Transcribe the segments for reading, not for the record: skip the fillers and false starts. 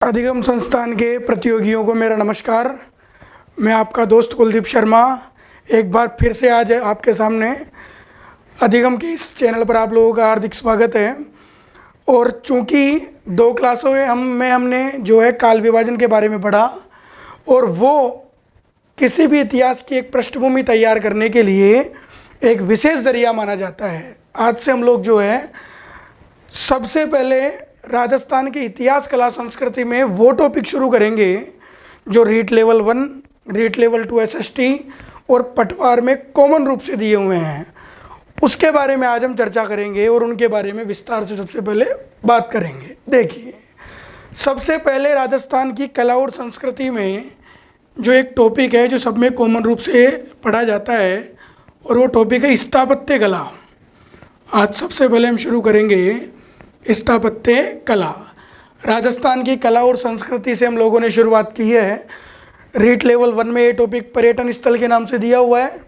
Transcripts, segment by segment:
अधिगम संस्थान के प्रतियोगियों को मेरा नमस्कार। मैं आपका दोस्त कुलदीप शर्मा एक बार फिर से आज आपके सामने अधिगम के इस चैनल पर आप लोगों का हार्दिक स्वागत है। और चूंकि 2 क्लासों में हमने जो है काल विभाजन के बारे में पढ़ा और वो किसी भी इतिहास की एक पृष्ठभूमि तैयार करने के लिए एक विशेष जरिया माना जाता है। आज से हम लोग जो है सबसे पहले राजस्थान के इतिहास कला संस्कृति में वो टॉपिक शुरू करेंगे जो REET level 1, REET level 2 SST और पटवार में कॉमन रूप से दिए हुए हैं। उसके बारे में आज हम चर्चा करेंगे और उनके बारे में विस्तार से सबसे पहले बात करेंगे। देखिए, सबसे पहले राजस्थान की कला और संस्कृति में जो एक टॉपिक है जो सब में कॉमन रूप से पढ़ा जाता है और वो टॉपिक है स्थापत्य कला। आज सबसे पहले हम शुरू करेंगे स्थापत्य कला। राजस्थान की कला और संस्कृति से हम लोगों ने शुरुआत की है। रीट लेवल 1 में ये टॉपिक पर्यटन स्थल के नाम से दिया हुआ है।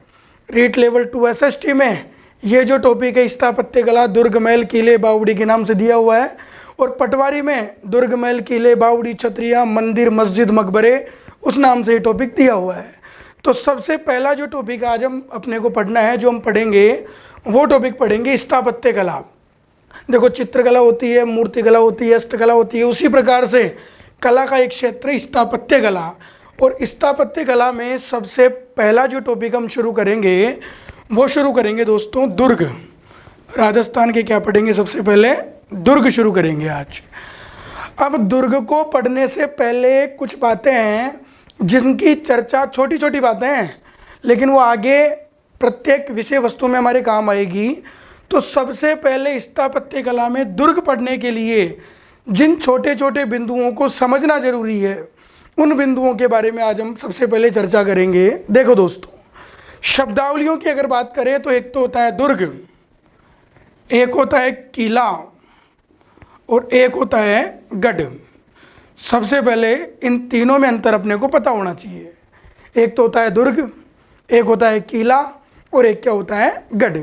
रीट लेवल 2 SST में ये जो टॉपिक है स्थापत्य कला दुर्ग महल किले बावड़ी के नाम से दिया हुआ है। और पटवारी में दुर्ग महल किले बावड़ी छतरियाँ मंदिर मस्जिद मकबरे उस नाम से ये टॉपिक दिया हुआ है। तो सबसे पहला जो टॉपिक आज हम अपने को पढ़ना है, जो हम पढ़ेंगे वो टॉपिक पढ़ेंगे स्थापत्य कला। देखो, चित्रकला होती है, मूर्तिकला होती है, हस्तकला होती है, उसी प्रकार से कला का एक क्षेत्र स्थापत्य कला। और स्थापत्य कला में सबसे पहला जो टॉपिक हम शुरू करेंगे वो शुरू करेंगे दोस्तों दुर्ग। राजस्थान के क्या पढ़ेंगे? सबसे पहले दुर्ग शुरू करेंगे आज। अब दुर्ग को पढ़ने से पहले कुछ बातें हैं जिनकी चर्चा, छोटी छोटी बातें हैं लेकिन वो आगे प्रत्येक विषय वस्तु में हमारे काम आएगी। तो सबसे पहले स्थापत्य कला में दुर्ग पढ़ने के लिए जिन छोटे छोटे बिंदुओं को समझना जरूरी है उन बिंदुओं के बारे में आज हम सबसे पहले चर्चा करेंगे। देखो दोस्तों, शब्दावलियों की अगर बात करें तो एक तो होता है दुर्ग, एक होता है किला और एक होता है गढ़। सबसे पहले इन तीनों में अंतर अपने को पता होना चाहिए। एक तो होता है दुर्ग, एक होता है किला और एक क्या होता है गढ़।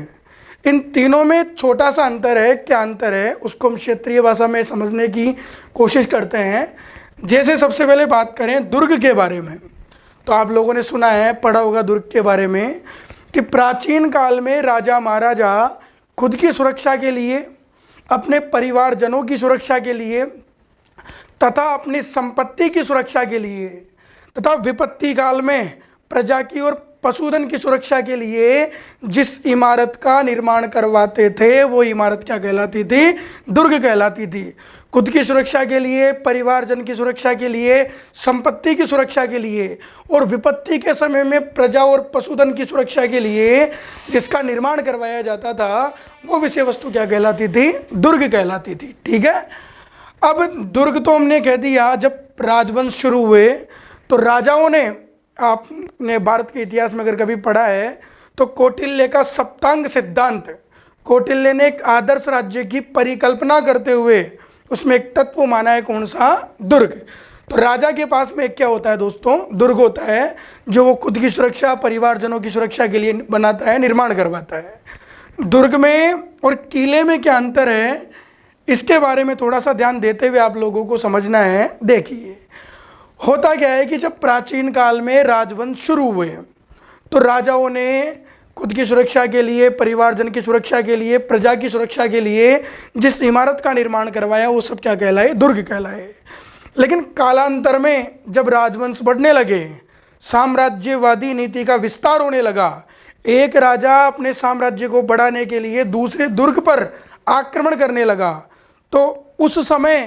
इन तीनों में छोटा सा अंतर है। क्या अंतर है उसको हम क्षेत्रीय भाषा में समझने की कोशिश करते हैं। जैसे सबसे पहले बात करें दुर्ग के बारे में, तो आप लोगों ने सुना है, पढ़ा होगा दुर्ग के बारे में कि प्राचीन काल में राजा महाराजा खुद की सुरक्षा के लिए, अपने परिवारजनों की सुरक्षा के लिए तथा अपनी संपत्ति की सुरक्षा के लिए तथा विपत्ति काल में प्रजा की और पशुधन की सुरक्षा के लिए जिस इमारत का निर्माण करवाते थे वो इमारत क्या कहलाती थी? दुर्ग कहलाती थी। खुद की सुरक्षा के लिए, परिवारजन की सुरक्षा के लिए, संपत्ति की सुरक्षा के लिए और विपत्ति के समय में प्रजा और पशुधन की सुरक्षा के लिए जिसका निर्माण करवाया जाता था वो विषय वस्तु क्या कहलाती थी? दुर्ग कहलाती थी। ठीक है। अब दुर्ग तो हमने कह दिया। जब राजवंश शुरू हुए तो राजाओं ने, आपने भारत के इतिहास में अगर कभी पढ़ा है तो कौटिल्य का सप्तांग सिद्धांत, कौटिल्य ने एक आदर्श राज्य की परिकल्पना करते हुए उसमें एक तत्व माना है। कौन सा? दुर्ग। तो राजा के पास में क्या होता है दोस्तों? दुर्ग होता है, जो वो खुद की सुरक्षा, परिवारजनों की सुरक्षा के लिए बनाता है, निर्माण करवाता है। दुर्ग में और किले में क्या अंतर है इसके बारे में थोड़ा सा ध्यान देते हुए आप लोगों को समझना है। देखिए, होता क्या है कि जब प्राचीन काल में राजवंश शुरू हुए तो राजाओं ने खुद की सुरक्षा के लिए, परिवारजन की सुरक्षा के लिए, प्रजा की सुरक्षा के लिए जिस इमारत का निर्माण करवाया वो सब क्या कहलाए? दुर्ग कहलाए। लेकिन कालांतर में जब राजवंश बढ़ने लगे, साम्राज्यवादी नीति का विस्तार होने लगा, एक राजा अपने साम्राज्य को बढ़ाने के लिए दूसरे दुर्ग पर आक्रमण करने लगा, तो उस समय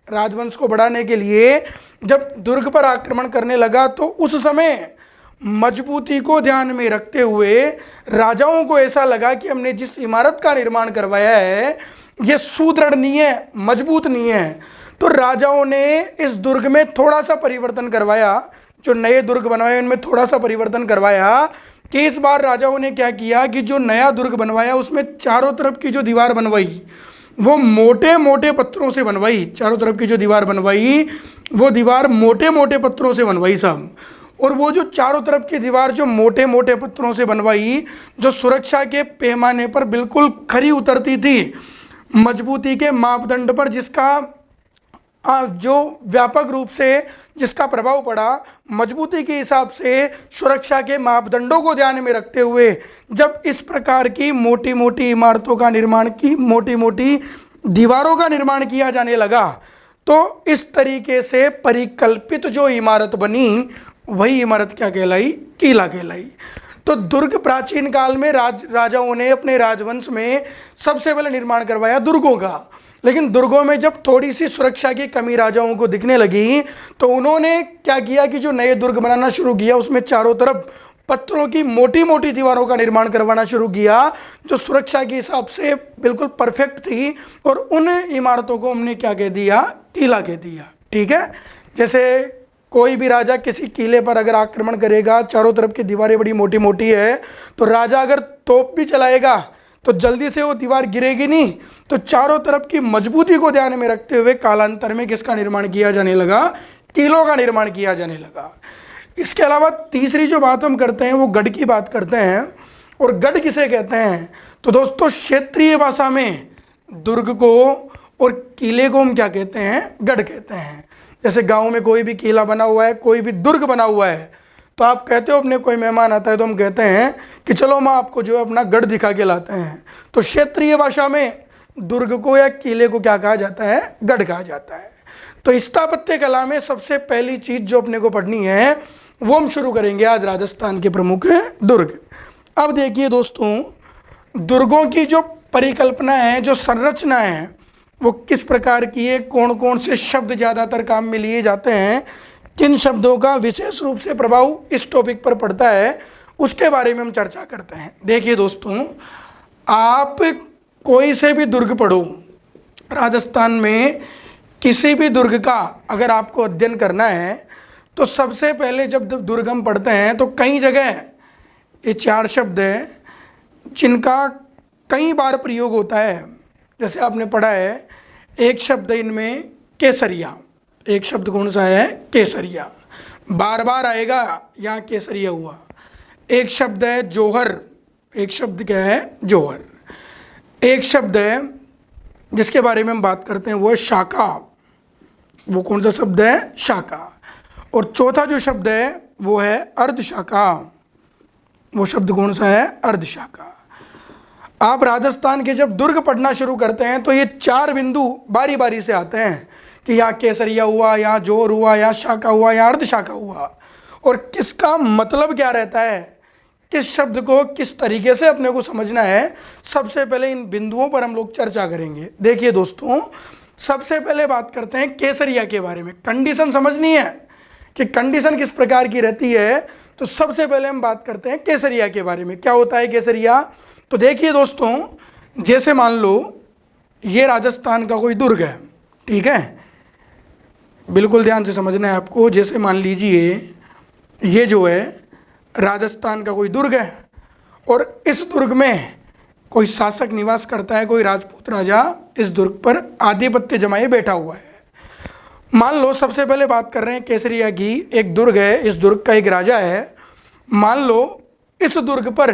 राजवंश को बढ़ाने के लिए जब दुर्ग पर आक्रमण करने लगा तो उस समय मजबूती को ध्यान में रखते हुए राजाओं को ऐसा लगा कि हमने जिस इमारत का निर्माण करवाया है ये सुदृढ़ नहीं है, मजबूत नहीं है। तो राजाओं ने इस दुर्ग में थोड़ा सा परिवर्तन करवाया। जो नए दुर्ग बनवाए उनमें थोड़ा सा परिवर्तन करवाया कि इस बार राजाओं ने क्या किया कि जो नया दुर्ग बनवाया उसमें चारों तरफ की जो दीवार बनवाई वो मोटे मोटे पत्थरों से बनवाई। चारों तरफ की जो दीवार बनवाई वो दीवार मोटे मोटे पत्थरों से बनवाई साहब। और वो जो चारों तरफ की दीवार जो मोटे मोटे पत्थरों से बनवाई, जो सुरक्षा के पैमाने पर बिल्कुल खरी उतरती थी, मजबूती के मापदंड पर जिसका जो व्यापक रूप से जिसका प्रभाव पड़ा, मजबूती के हिसाब से सुरक्षा के मापदंडों को ध्यान में रखते हुए जब इस प्रकार की मोटी मोटी इमारतों का निर्माण की मोटी मोटी दीवारों का निर्माण किया जाने लगा, तो इस तरीके से परिकल्पित जो इमारत बनी वही इमारत क्या कहलाई? किला कहलाई। तो दुर्ग प्राचीन काल में राजाओं ने अपने राजवंश में सबसे पहले निर्माण करवाया दुर्गों का। लेकिन दुर्गों में जब थोड़ी सी सुरक्षा की कमी राजाओं को दिखने लगी तो उन्होंने क्या किया कि जो नए दुर्ग बनाना शुरू किया उसमें चारों तरफ पत्थरों की मोटी मोटी दीवारों का निर्माण करवाना शुरू किया जो सुरक्षा के हिसाब से बिल्कुल परफेक्ट थी, और उन इमारतों को हमने क्या कह दिया? किला कह दिया। ठीक है, जैसे कोई भी राजा किसी किले पर अगर आक्रमण करेगा, चारों तरफ की दीवारें बड़ी मोटी मोटी है, तो राजा अगर तोप भी चलाएगा तो जल्दी से वो दीवार गिरेगी नहीं। तो चारों तरफ की मजबूती को ध्यान में रखते हुए कालांतर में किसका निर्माण किया जाने लगा? किलों का निर्माण किया जाने लगा। इसके अलावा तीसरी जो बात हम करते हैं वो गढ़ की बात करते हैं। और गढ़ किसे कहते हैं? तो दोस्तों क्षेत्रीय भाषा में दुर्ग को और किले को हम क्या कहते हैं? गढ़ कहते हैं। जैसे गांव में कोई भी किला बना हुआ है, कोई भी दुर्ग बना हुआ है, तो आप कहते हो अपने कोई मेहमान आता है तो हम कहते हैं कि चलो हम आपको जो है अपना गढ़ दिखा के लाते हैं। तो क्षेत्रीय भाषा में दुर्ग को या किले को क्या कहा जाता है? गढ़ कहा जाता है। तो स्थापत्य कला में सबसे पहली चीज जो अपने को पढ़नी है वो हम शुरू करेंगे आज राजस्थान के प्रमुख दुर्ग। अब देखिए दोस्तों, दुर्गों की जो परिकल्पना है, जो संरचना है, वो किस प्रकार की है, कौन कौन से शब्द ज़्यादातर काम में लिए जाते हैं, किन शब्दों का विशेष रूप से प्रभाव इस टॉपिक पर पड़ता है, उसके बारे में हम चर्चा करते हैं। देखिए दोस्तों, आप कोई से भी दुर्ग पढ़ो, राजस्थान में किसी भी दुर्ग का अगर आपको अध्ययन करना है तो सबसे पहले जब दुर्ग हम पढ़ते हैं तो कई जगह ये चार शब्द हैं जिनका कई बार प्रयोग होता है। जैसे आपने पढ़ा है, एक शब्द इनमें केसरिया, एक शब्द कौन सा है? केसरिया, बार बार आएगा, यहाँ केसरिया हुआ। एक शब्द है जौहर, एक शब्द क्या है? जौहर। एक शब्द है जिसके बारे में हम बात करते हैं वो है शाखा, वो कौन सा शब्द है? शाखा। और चौथा जो शब्द है वो है अर्धशाखा, वो शब्द कौन सा है? अर्धशाखा। आप राजस्थान के जब दुर्ग पढ़ना शुरू करते हैं तो ये चार बिंदु बारी बारी से आते हैं कि यहाँ केसरिया हुआ, यहाँ जोर हुआ, यहाँ शाखा हुआ, यहाँ अर्धशाखा हुआ। और किसका मतलब क्या रहता है, किस शब्द को किस तरीके से अपने को समझना है, सबसे पहले इन बिंदुओं पर हम लोग चर्चा करेंगे। देखिए दोस्तों, सबसे पहले बात करते हैं केसरिया के बारे में। कंडीशन समझनी है कि कंडीशन किस प्रकार की रहती है, तो सबसे पहले हम बात करते हैं केसरिया के बारे में। क्या होता है केसरिया? तो देखिए दोस्तों, जैसे मान लो ये राजस्थान का कोई दुर्ग है, ठीक है, बिल्कुल ध्यान से समझना है आपको। जैसे मान लीजिए ये जो है राजस्थान का कोई दुर्ग है और इस दुर्ग में कोई शासक निवास करता है, कोई राजपूत राजा इस दुर्ग पर आधिपत्य जमाए बैठा हुआ है। मान लो सबसे पहले बात कर रहे हैं केसरिया की, एक दुर्ग है, इस दुर्ग का एक राजा है। मान लो इस दुर्ग पर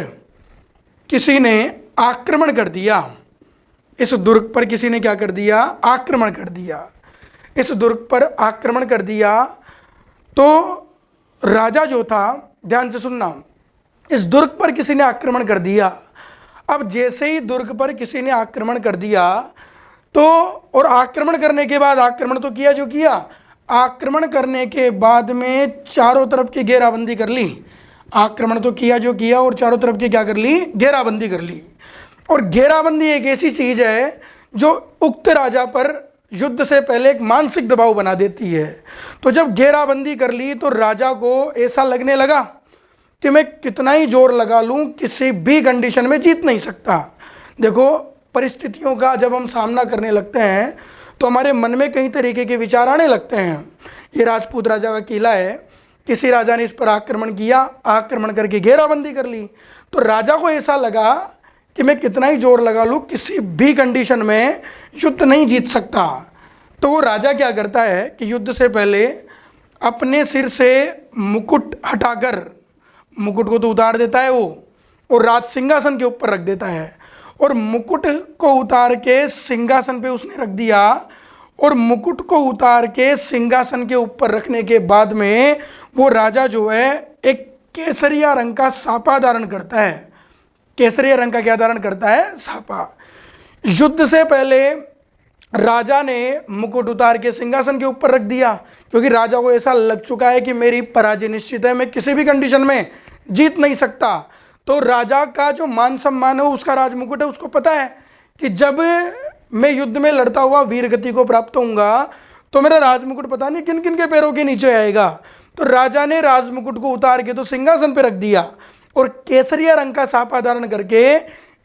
किसी ने आक्रमण कर दिया, इस दुर्ग पर किसी ने क्या कर दिया? आक्रमण कर दिया। इस दुर्ग पर आक्रमण कर दिया तो राजा जो था, ध्यान से सुनना, इस दुर्ग पर किसी ने आक्रमण कर दिया। अब जैसे ही दुर्ग पर किसी ने आक्रमण कर दिया तो, और आक्रमण करने के बाद, आक्रमण तो किया जो किया, आक्रमण करने के बाद में चारों तरफ की घेराबंदी कर ली। आक्रमण तो किया जो किया और चारों तरफ की क्या कर ली? घेराबंदी कर ली। और घेराबंदी एक ऐसी चीज है जो उक्त राजा पर युद्ध से पहले एक मानसिक दबाव बना देती है। तो जब घेराबंदी कर ली तो राजा को ऐसा लगने लगा कि मैं कितना ही जोर लगा लूं, किसी भी कंडीशन में जीत नहीं सकता। देखो, परिस्थितियों का जब हम सामना करने लगते हैं तो हमारे मन में कई तरीके के विचार आने लगते हैं। ये राजपूत राजा का किला है, किसी राजा ने इस पर आक्रमण किया, आक्रमण करके घेराबंदी कर ली, तो राजा को ऐसा लगा कि मैं कितना ही जोर लगा लूँ, किसी भी कंडीशन में युद्ध नहीं जीत सकता। तो वो राजा क्या करता है कि युद्ध से पहले अपने सिर से मुकुट हटाकर, मुकुट को तो उतार देता है वो, और राज सिंहासन के ऊपर रख देता है। और मुकुट को उतार के सिंहासन पे उसने रख दिया और मुकुट को उतार के सिंहासन के ऊपर रखने के बाद में वो राजा जो है एक केसरिया रंग का साफा धारण करता है। केसरिया रंग का क्या धारण करता है? साफा। युद्ध से पहले राजा ने मुकुट उतार के सिंहासन के ऊपर रख दिया, क्योंकि राजा को ऐसा लग चुका है कि मेरी पराजय निश्चित है, मैं किसी भी कंडीशन में जीत नहीं सकता। तो राजा का जो मान सम्मान है, उसका राज मुकुट है, उसको पता है कि जब मैं युद्ध में लड़ता हुआ वीर गति को प्राप्त होऊंगा तो मेरा राज मुकुट पता नहीं किन किन के पैरों के नीचे आएगा। तो राजा ने राज मुकुट को उतार के तो सिंहासन पर रख दिया और केसरिया रंग का साफा धारण करके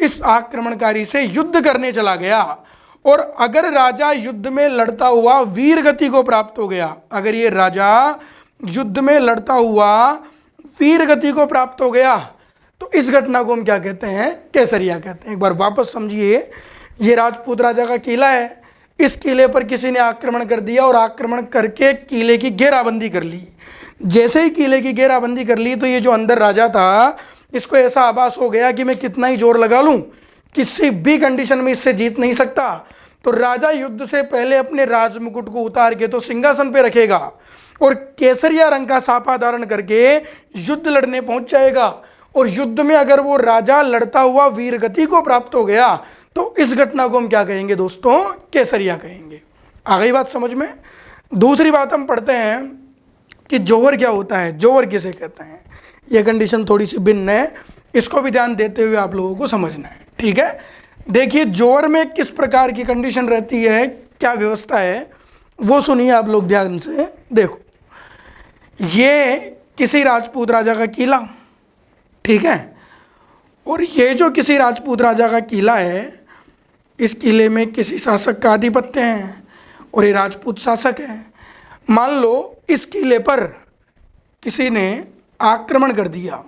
इस आक्रमणकारी से युद्ध करने चला गया। और अगर राजा युद्ध में लड़ता हुआ वीर गति को प्राप्त हो गया, अगर ये राजा युद्ध में लड़ता हुआ वीर गति को प्राप्त हो गया, तो इस घटना को हम क्या कहते हैं? केसरिया कहते हैं। एक बार वापस समझिए, ये राजपूत राजा का किला है, इस किले पर किसी ने आक्रमण कर दिया और आक्रमण करके किले की घेराबंदी कर ली। जैसे ही किले की घेराबंदी कर ली तो ये जो अंदर राजा था, इसको ऐसा आभास हो गया कि मैं कितना ही जोर लगा लूं, किसी भी कंडीशन में इससे जीत नहीं सकता। तो राजा युद्ध से पहले अपने राज मुकुट को उतार के तो सिंहासन पे रखेगा और केसरिया रंग का साफा धारण करके युद्ध लड़ने पहुंच जाएगा। और युद्ध में अगर वो राजा लड़ता हुआ वीर गति को प्राप्त हो गया तो इस घटना को हम क्या कहेंगे दोस्तों? केसरिया कहेंगे। आ गई बात समझ में? दूसरी बात हम पढ़ते हैं कि जोहर क्या होता है, जोहर किसे कहते हैं। यह कंडीशन थोड़ी सी भिन्न है, इसको भी ध्यान देते हुए आप लोगों को समझना है, ठीक है। देखिए जोहर में किस प्रकार की कंडीशन रहती है, क्या व्यवस्था है, वो सुनिए आप लोग ध्यान से। देखो, ये किसी राजपूत राजा का किला, ठीक है, और ये जो किसी राजपूत राजा का किला है, इस किले में किसी शासक का आधिपत्य है और ये राजपूत शासक है। मान लो इस किले पर किसी ने आक्रमण कर दिया,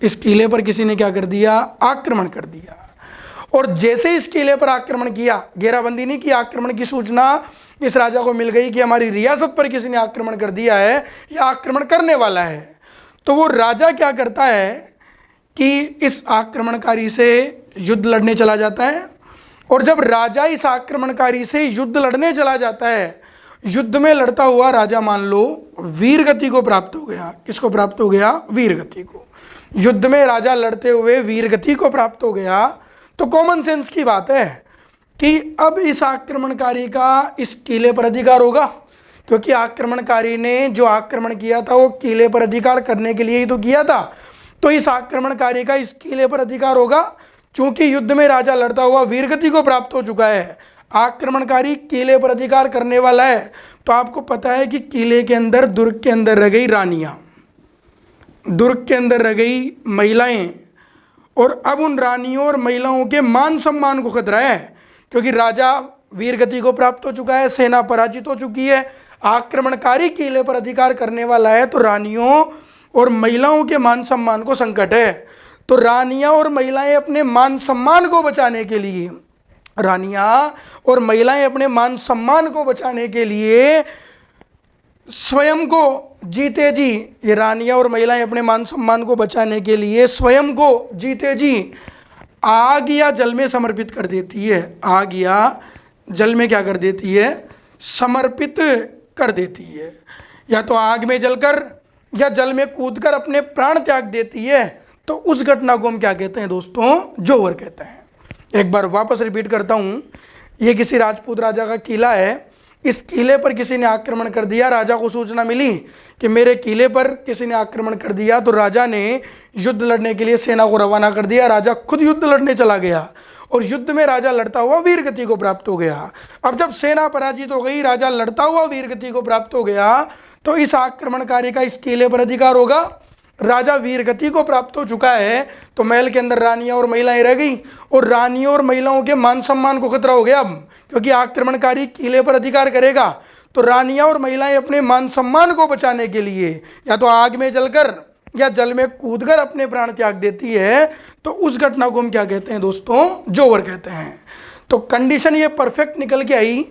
इस किले पर किसी ने क्या कर दिया? आक्रमण कर दिया। और जैसे इस किले पर आक्रमण किया, घेराबंदी नहीं की, आक्रमण की सूचना इस राजा को मिल गई कि हमारी रियासत पर किसी ने आक्रमण कर दिया है या आक्रमण करने वाला है, तो वो राजा क्या करता है कि इस आक्रमणकारी से युद्ध लड़ने चला जाता है। और जब राजा इस आक्रमणकारी से युद्ध लड़ने चला जाता है, युद्ध में लड़ता हुआ राजा मान लो वीर गति को प्राप्त हो गया। किसको प्राप्त हो गया? वीर गति को। युद्ध में राजा लड़ते हुए वीर गति को प्राप्त हो गया, तो कॉमन सेंस की बात है कि अब इस आक्रमणकारी का इस किले पर अधिकार होगा, क्योंकि आक्रमणकारी ने जो आक्रमण किया था वो किले पर अधिकार करने के लिए ही तो किया था। तो इस आक्रमणकारी का इस किले पर अधिकार होगा, क्योंकि युद्ध में राजा लड़ता हुआ वीर गति को प्राप्त हो चुका है, आक्रमणकारी किले पर अधिकार करने वाला है। तो आपको पता है कि किले के अंदर, दुर्ग के अंदर रह गई रानियाँ, दुर्ग के अंदर रह गई महिलाएं, और अब उन रानियों और महिलाओं के मान सम्मान को खतरा है, क्योंकि राजा वीर गति को प्राप्त हो चुका है, सेना पराजित हो चुकी है, आक्रमणकारी किले पर अधिकार करने वाला है, तो रानियों और महिलाओं के मान सम्मान को संकट है। तो रानियां और महिलाएं अपने मान सम्मान को बचाने के लिए, रानियां और महिलाएं अपने मान सम्मान को बचाने के लिए स्वयं को जीते जी, ये रानियां और महिलाएं अपने मान सम्मान को बचाने के लिए स्वयं को जीते जी आग या जल में समर्पित कर देती है। आग या जल में क्या कर देती है? समर्पित कर देती है। या तो आग में जलकर या जल में कूदकर अपने प्राण त्याग देती है। तो उस घटना को हम क्या कहते हैं दोस्तों? जोहर कहते हैं। एक बार वापस रिपीट करता हूँ, ये किसी राजपूत राजा का किला है, इस किले पर किसी ने आक्रमण कर दिया, राजा को सूचना मिली कि मेरे किले पर किसी ने आक्रमण कर दिया, तो राजा ने युद्ध लड़ने के लिए सेना को रवाना कर दिया। राजा खुद युद्ध लड़ने चला गया और युद्ध में राजा लड़ता हुआ वीर गति को प्राप्त हो गया। अब जब सेना पराजित हो गई, राजा लड़ता हुआ वीर गति को प्राप्त हो गया, तो इस आक्रमणकारी का इस किले पर अधिकार होगा। राजा वीर गति को प्राप्त हो चुका है, तो महल के अंदर रानियां और महिलाएं रह गई, और रानियों और महिलाओं के मान सम्मान को खतरा हो गया अब, क्योंकि आक्रमणकारी किले पर अधिकार करेगा। तो रानियां और महिलाएं अपने मान सम्मान को बचाने के लिए या तो आग में जलकर या जल में कूदकर अपने प्राण त्याग देती है। तो उस घटना को हम क्या कहते हैं दोस्तों? जोहर कहते हैं। तो कंडीशन ये परफेक्ट निकल के आई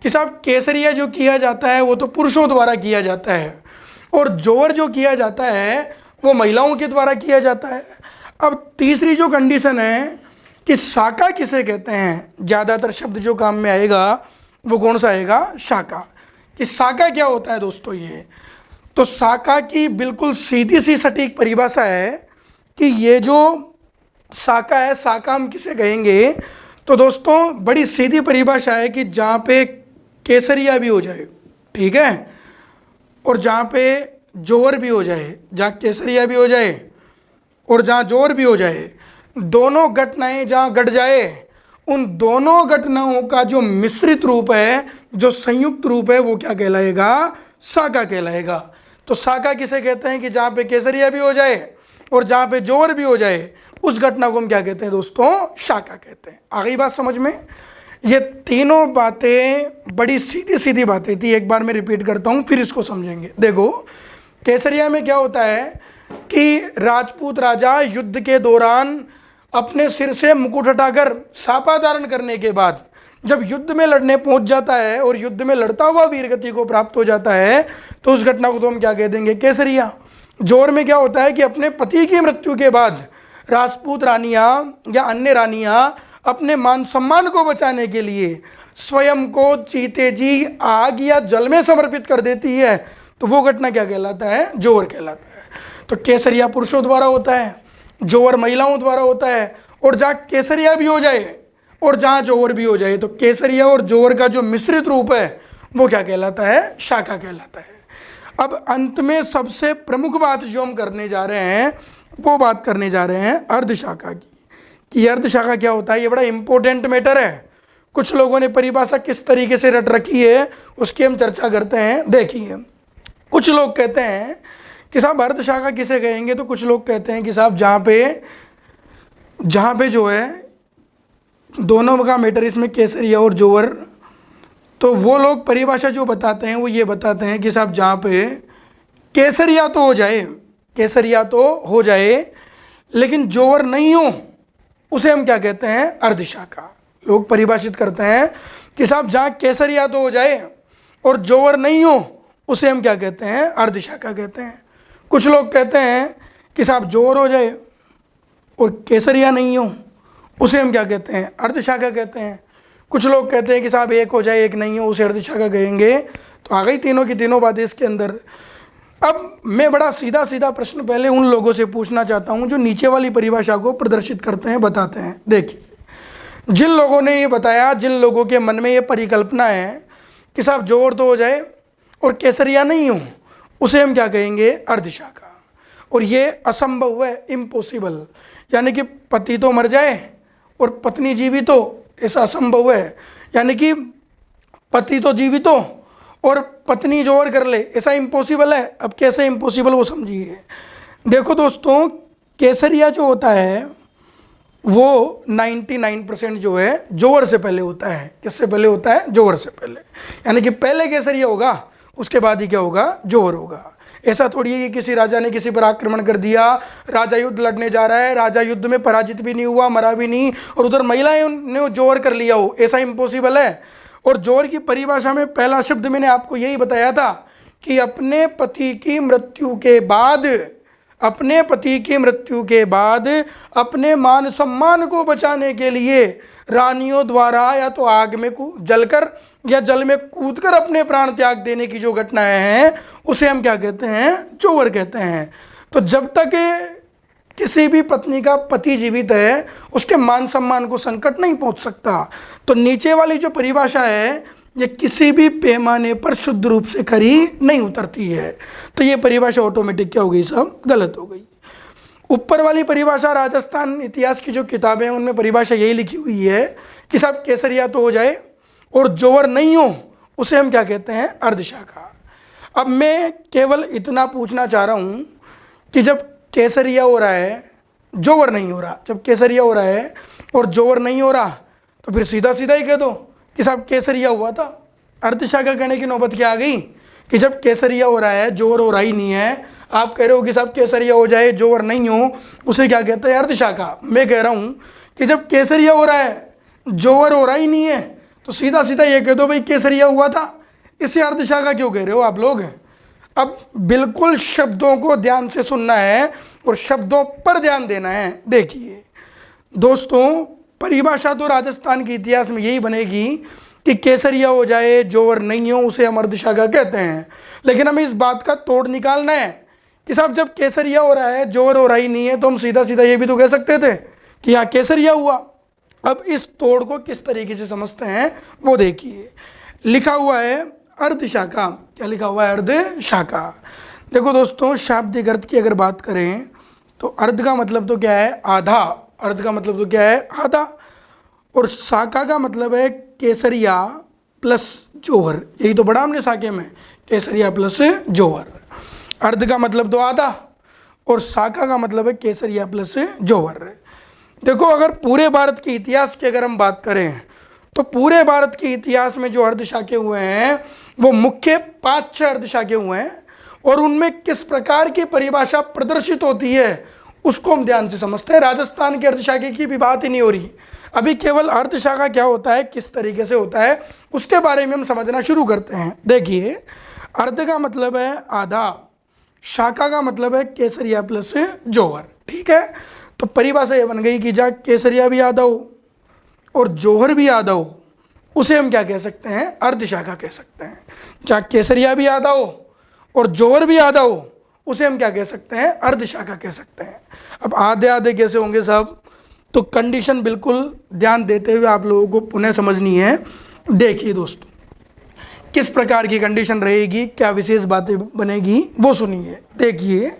कि साहब केसरिया जो किया जाता है वो तो पुरुषों द्वारा किया जाता है, और जोहर जो किया जाता है वो महिलाओं के द्वारा किया जाता है। अब तीसरी जो कंडीशन है कि साका किसे कहते हैं, ज़्यादातर शब्द जो काम में आएगा वो कौन सा आएगा, शाका। कि शाका क्या होता है दोस्तों, ये तो शाका की बिल्कुल सीधी सी सटीक परिभाषा है कि ये जो शाका है, शाका हम किसे कहेंगे, तो दोस्तों बड़ी सीधी परिभाषा है कि जहाँ पे केसरिया भी हो जाए, ठीक है, और जहाँ पे जोर भी हो जाए, जहाँ केसरिया भी हो जाए और जहाँ जोर भी हो जाए, दोनों घटनाएं जहाँ घट जाए, उन दोनों घटनाओं का जो मिश्रित रूप है, जो संयुक्त रूप है, वो क्या कहलाएगा, शाका कहलाएगा। तो शाका किसे कहते हैं कि जहाँ पे केसरिया भी हो जाए और जहाँ पे जोर भी हो जाए, उस घटना को हम क्या कहते हैं दोस्तों, शाका कहते हैं। आ गई बात समझ में। ये तीनों बातें बड़ी सीधी सीधी बातें थी, एक बार मैं रिपीट करता हूँ फिर इसको समझेंगे। देखो केसरिया में क्या होता है कि राजपूत राजा युद्ध के दौरान अपने सिर से मुकुट हटाकर सापा धारण करने के बाद जब युद्ध में लड़ने पहुंच जाता है और युद्ध में लड़ता हुआ वीरगति को प्राप्त हो जाता है, तो उस घटना को तो हम क्या कह देंगे, केसरिया। जोर में क्या होता है कि अपने पति की मृत्यु के बाद राजपूत रानियाँ या अन्य रानियाँ अपने मान सम्मान को बचाने के लिए स्वयं को चीते जी आग या जल में समर्पित कर देती है, तो वो घटना क्या कहलाता है, जोर कहलाता है। तो केसरिया पुरुषों द्वारा होता है, जोर महिलाओं द्वारा होता है, और जहाँ केसरिया भी हो जाए और जहाँ जोर भी हो जाए, तो केसरिया और जोर का जो मिश्रित रूप है वो क्या कहलाता है, शाका कहलाता है। अब अंत में सबसे प्रमुख बात जो हम करने जा रहे हैं, वो बात करने जा रहे हैं अर्धशाखा की, कि अर्धशाखा क्या होता है। ये बड़ा इंपॉर्टेंट मैटर है। कुछ लोगों ने परिभाषा किस तरीके से रट रखी है उसकी हम चर्चा करते हैं। देखिए, कुछ लोग कहते हैं कि साहब अर्धशाखा किसे कहेंगे, तो कुछ लोग कहते हैं कि साहब जहाँ पे जो है दोनों का मैटर, इसमें केसरिया और जोर, तो वो लोग परिभाषा जो बताते हैं वो ये बताते हैं कि साहब जहाँ पे केसरिया तो हो जाए, केसरिया तो हो जाए लेकिन जोर नहीं हो, उसे हम क्या कहते हैं, अर्धशाखा। लोग परिभाषित करते हैं कि साहब जहाँ केसरिया तो हो जाए और जोर नहीं हो, उसे हम क्या कहते हैं, अर्धशाखा कहते हैं। कुछ लोग कहते हैं कि साहब जोर हो जाए और केसरिया नहीं हो, उसे हम क्या कहते हैं, अर्धशाखा कहते हैं। कुछ लोग कहते हैं कि साहब एक हो जाए एक नहीं हो, उसे अर्धशाखा कहेंगे। तो आ गई तीनों की तीनों बातें इसके अंदर। अब मैं बड़ा सीधा सीधा प्रश्न पहले उन लोगों से पूछना चाहता हूं जो नीचे वाली परिभाषा को प्रदर्शित करते हैं, बताते हैं। देखिए, जिन लोगों ने ये बताया, जिन लोगों के मन में ये परिकल्पना है कि साहब जोर तो हो जाए और केसरिया नहीं हो, उसे हम क्या कहेंगे, अर्धशाखा। और ये असंभव है, इम्पॉसिबल, यानी कि पति तो मर जाए और पत्नी जीवित हो, ऐसा असंभव है। यानी कि पति तो जीवित हो और पत्नी जोर कर ले, ऐसा इम्पॉसिबल है। अब कैसे इम्पॉसिबल वो समझिए। देखो दोस्तों, केसरिया जो होता है वो 99% जो है जोर से पहले होता है। किससे पहले होता है, जोर से पहले। यानी कि पहले केसरिया होगा, उसके बाद ही क्या होगा, जोर होगा। ऐसा थोड़ी है कि किसी राजा ने किसी पर आक्रमण कर दिया, राजा युद्ध लड़ने जा रहा है, राजा युद्ध में पराजित भी नहीं हुआ, मरा भी नहीं, और उधर महिलाएं ने जोर कर लिया हो, ऐसा इम्पॉसिबल है। और जोर की परिभाषा में पहला शब्द मैंने आपको यही बताया था कि अपने पति की मृत्यु के बाद, अपने पति की मृत्यु के बाद अपने मान सम्मान को बचाने के लिए रानियों द्वारा या तो आग में जलकर या जल में कूदकर अपने प्राण त्याग देने की जो घटनाएं हैं, उसे हम क्या कहते हैं, जोर कहते हैं। तो जब तक किसी भी पत्नी का पति जीवित है, उसके मान सम्मान को संकट नहीं पहुंच सकता। तो नीचे वाली जो परिभाषा है ये किसी भी पैमाने पर शुद्ध रूप से खरी नहीं उतरती है। तो ये परिभाषा ऑटोमेटिक क्या हो गई, सब गलत हो गई। ऊपर वाली परिभाषा, राजस्थान इतिहास की जो किताबें हैं उनमें परिभाषा यही लिखी हुई है कि साहब केसरिया तो हो जाए और जोर नहीं हो, उसे हम क्या कहते हैं, अर्धशाखा। अब मैं केवल इतना पूछना चाह रहा हूँ कि जब केसरिया हो रहा है, जोर नहीं हो रहा, जब केसरिया हो रहा है और जोर नहीं हो रहा, तो फिर सीधा सीधा ही कह दो कि साहब केसरिया हुआ था। अर्धशाखा कहने की नौबत क्या आ गई कि जब केसरिया हो रहा है, जोर हो रहा ही नहीं है, आप कह रहे हो कि साहब केसरिया हो जाए जोर नहीं हो, उसे क्या कहते हैं, अर्धशाखा। मैं कह रहा हूँ कि जब केसरिया हो रहा है, जोर हो रहा ही नहीं है, तो सीधा सीधा ये कह दो भाई केसरिया हुआ था। इसे अर्धशाखा क्यों कह रहे हो आप लोग। अब बिल्कुल शब्दों को ध्यान से सुनना है और शब्दों पर ध्यान देना है। देखिए दोस्तों, परिभाषा तो राजस्थान के इतिहास में यही बनेगी कि केसरिया हो जाए, जोवर नहीं हो, उसे हम अर्धशाखा कहते हैं। लेकिन हमें इस बात का तोड़ निकालना है कि साहब जब केसरिया हो रहा है, जोवर हो रहा ही नहीं है, तो हम सीधा सीधा ये भी तो कह सकते थे कि यहाँ केसरिया हुआ। अब इस तोड़ को किस तरीके से समझते हैं वो देखिए। लिखा हुआ है अर्धशाखा। क्या लिखा हुआ है? अर्धशाखा। देखो दोस्तों, शाब्दिक अर्थ की अगर बात करें तो अर्ध का मतलब तो क्या है? आधा। अर्ध का मतलब तो क्या है? आधा। और शाखा का मतलब है केसरिया प्लस जोहर। यही तो पढ़ा हमने शाखे में, केसरिया प्लस जोहर। अर्ध का मतलब तो आधा और शाखा का मतलब है केसरिया प्लस जोहर। देखो, अगर पूरे भारत के इतिहास की अगर हम बात करें तो पूरे भारत के इतिहास में जो अर्धशाखे हुए हैं वो मुख्य 5-6 अर्धशाखे हुए हैं, और उनमें किस प्रकार की परिभाषा प्रदर्शित होती है उसको हम ध्यान से समझते हैं। राजस्थान के अर्धशाखे की भी बात ही नहीं हो रही, अभी केवल अर्धशाखा क्या होता है, किस तरीके से होता है, उसके बारे में हम समझना शुरू करते हैं। देखिए, अर्ध का मतलब है आधा, शाखा का मतलब है केसरिया प्लस जोहर। ठीक है, तो परिभाषा ये बन गई कि जहाँ केसरिया भी आधा हो और जोहर भी आधा हो उसे हम क्या कह सकते हैं? अर्धशाखा कह सकते हैं। जहाँ केसरिया भी आधा हो और जोहर भी आधा हो उसे हम क्या कह सकते हैं? अर्धशाखा कह सकते हैं। अब आधे आधे कैसे होंगे साहब? तो कंडीशन बिल्कुल ध्यान देते हुए आप लोगों को पुनः समझनी है। देखिए दोस्तों, किस प्रकार की कंडीशन रहेगी, क्या विशेष बातें बनेगी वो सुनिए। देखिए,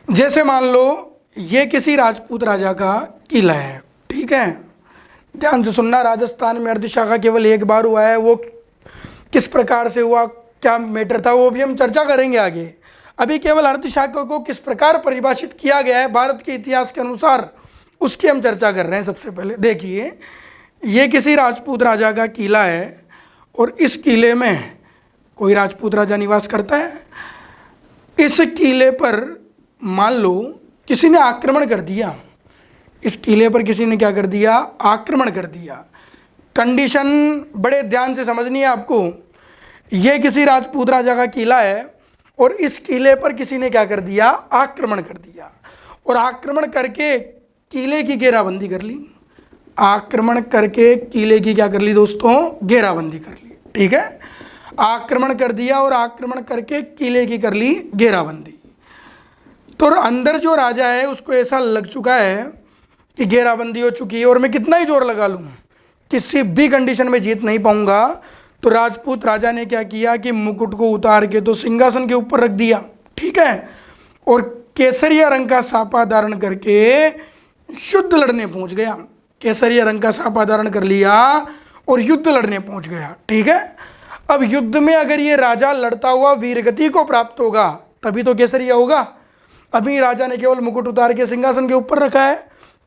जैसे मान लो ये किसी राजपूत राजा का किला है। ठीक है, ध्यान से सुनना। राजस्थान में अर्धशाखा केवल एक बार हुआ है, वो किस प्रकार से हुआ, क्या मैटर था, वो भी हम चर्चा करेंगे आगे। अभी केवल अर्धशाखा को किस प्रकार परिभाषित किया गया है भारत के इतिहास के अनुसार, उसकी हम चर्चा कर रहे हैं। सबसे पहले देखिए, ये किसी राजपूत राजा का किला है और इस किले में कोई राजपूत राजा निवास करता है। इस किले पर मान लो किसी ने आक्रमण कर दिया, इस किले पर किसी ने क्या कर दिया? आक्रमण कर दिया। कंडीशन बड़े ध्यान से समझनी है आपको। ये किसी राजपूत राजा का किला है और इस किले पर किसी ने क्या कर दिया? आक्रमण कर दिया, और आक्रमण करके किले की घेराबंदी कर ली। आक्रमण करके किले की क्या कर ली दोस्तों? घेराबंदी कर ली। ठीक है, आक्रमण कर दिया और आक्रमण करके किले की कर ली घेराबंदी। तो अंदर जो राजा है उसको ऐसा लग चुका है कि घेराबंदी हो चुकी है और मैं कितना ही जोर लगा लूँ किसी भी कंडीशन में जीत नहीं पाऊंगा। तो राजपूत राजा ने क्या किया कि मुकुट को उतार के तो सिंहासन के ऊपर रख दिया। ठीक है, और केसरिया रंग का साफा धारण करके युद्ध लड़ने पहुंच गया। केसरिया रंग का साफा धारण कर लिया और युद्ध लड़ने पहुंच गया। ठीक है, अब युद्ध में अगर ये राजा लड़ता हुआ वीरगति को प्राप्त होगा तभी तो केसरिया होगा। अभी राजा ने केवल मुकुट उतार के सिंहासन के ऊपर रखा है,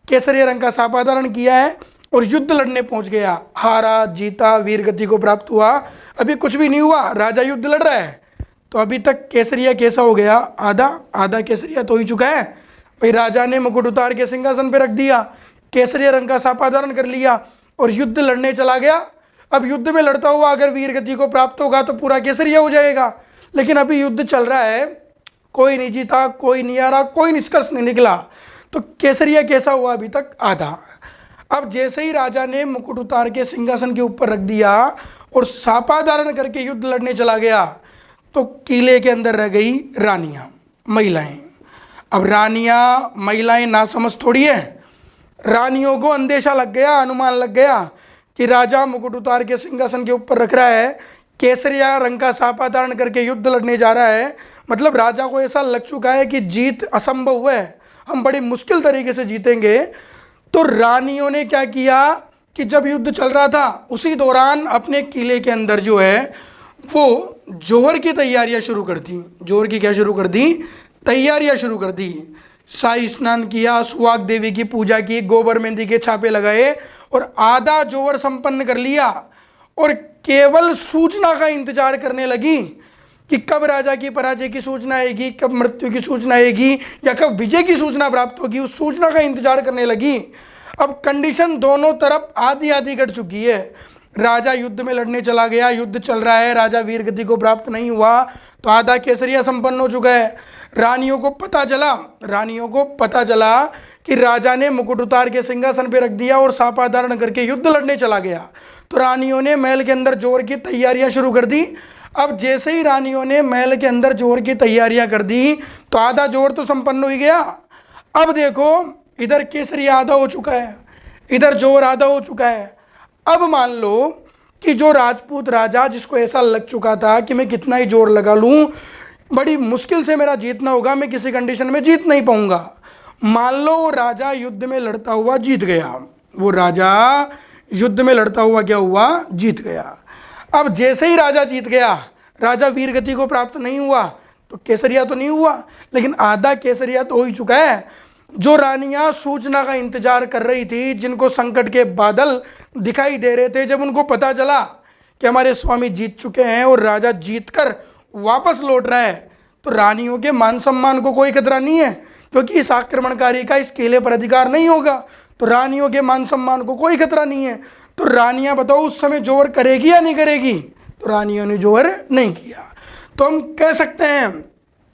केसरिया रंग का साफा धारण किया है और युद्ध लड़ने पहुंच गया। हारा, जीता, वीरगति को प्राप्त हुआ, अभी कुछ भी नहीं हुआ, राजा युद्ध लड़ रहा है। तो अभी तक केसरिया कैसा हो गया? आधा। आधा केसरिया तो हो ही चुका है भाई। राजा ने मुकुट उतार के सिंहासन पे रख दिया, केसरिया रंग का साफा धारण कर लिया और युद्ध लड़ने चला गया। अब युद्ध में लड़ता हुआ अगर वीरगति को प्राप्त होगा तो पूरा केसरिया हो जाएगा। लेकिन अभी युद्ध चल रहा है, कोई नहीं जीता, कोई नहीं आ रहा, कोई निष्कर्ष नहीं निकला, तो केसरिया कैसा हुआ? अभी तक आधा। अब जैसे ही राजा ने मुकुट उतार के सिंहासन के ऊपर रख दिया और साफा धारण करके युद्ध लड़ने चला गया तो किले के अंदर रह गई रानियां, महिलाएं। अब रानियां महिलाएं ना समझ थोड़ी है, रानियों को अंदेशा लग गया, अनुमान लग गया कि राजा मुकुट उतार के सिंहासन के ऊपर रख रहा है, केसरिया रंग का साफा धारण करके युद्ध लड़ने जा रहा है, मतलब राजा को ऐसा लग चुका है कि जीत असंभव है, हम बड़ी मुश्किल तरीके से जीतेंगे। तो रानियों ने क्या किया कि जब युद्ध चल रहा था उसी दौरान अपने किले के अंदर जो है वो जोहर की तैयारियां शुरू कर दी। जोहर की क्या शुरू कर दी? तैयारियां शुरू कर दी। शाही स्नान किया, सुहाग देवी की पूजा की, गोबर मेहंदी के छापे लगाए और आधा जोहर संपन्न कर लिया और केवल सूचना का इंतजार करने लगी कि कब राजा की पराजय की सूचना आएगी, कब मृत्यु की सूचना आएगी या कब विजय की सूचना प्राप्त होगी। उस सूचना का इंतजार करने लगी। अब कंडीशन दोनों तरफ आधी आधी कट चुकी है। राजा युद्ध में लड़ने चला गया, युद्ध चल रहा है, राजा वीरगति को प्राप्त नहीं हुआ तो आधा केसरिया संपन्न हो चुका है। रानियों को पता चला कि राजा ने मुकुट उतार के सिंहासन पे रख दिया और सापा धारण करके युद्ध लड़ने चला गया, तो रानियों ने महल के अंदर जोर की तैयारियां शुरू कर दी। अब जैसे ही रानियों ने महल के अंदर जोर की तैयारियां कर दी तो आधा जोर तो संपन्न हो ही गया। अब देखो इधर केसरी आधा हो चुका है, इधर जोर आधा हो चुका है। अब मान लो कि जो राजपूत राजा जिसको ऐसा लग चुका था कि मैं कितना ही जोर लगा लूं बड़ी मुश्किल से मेरा जीतना होगा, मैं किसी कंडीशन में जीत नहीं पाऊंगा, मान लो वो राजा युद्ध में लड़ता हुआ जीत गया। वो राजा युद्ध में लड़ता हुआ क्या हुआ? जीत गया। अब जैसे ही राजा जीत गया, राजा वीर गति को प्राप्त नहीं हुआ तो केसरिया तो नहीं हुआ, लेकिन आधा केसरिया तो हो ही चुका है। जो रानियां सूचना का इंतजार कर रही थी, जिनको संकट के बादल दिखाई दे रहे थे, जब उनको पता चला कि हमारे स्वामी जीत चुके हैं और राजा जीतकर वापस लौट रहा है, तो रानियों के मान सम्मान को कोई खतरा नहीं है, क्योंकि इस आक्रमणकारी का इस किले पर अधिकार नहीं होगा, तो रानियों के मान सम्मान को कोई खतरा नहीं है। तो रानियां बताओ उस समय जोर करेगी या नहीं करेगी? तो रानियों ने जोर नहीं किया। तो हम कह सकते हैं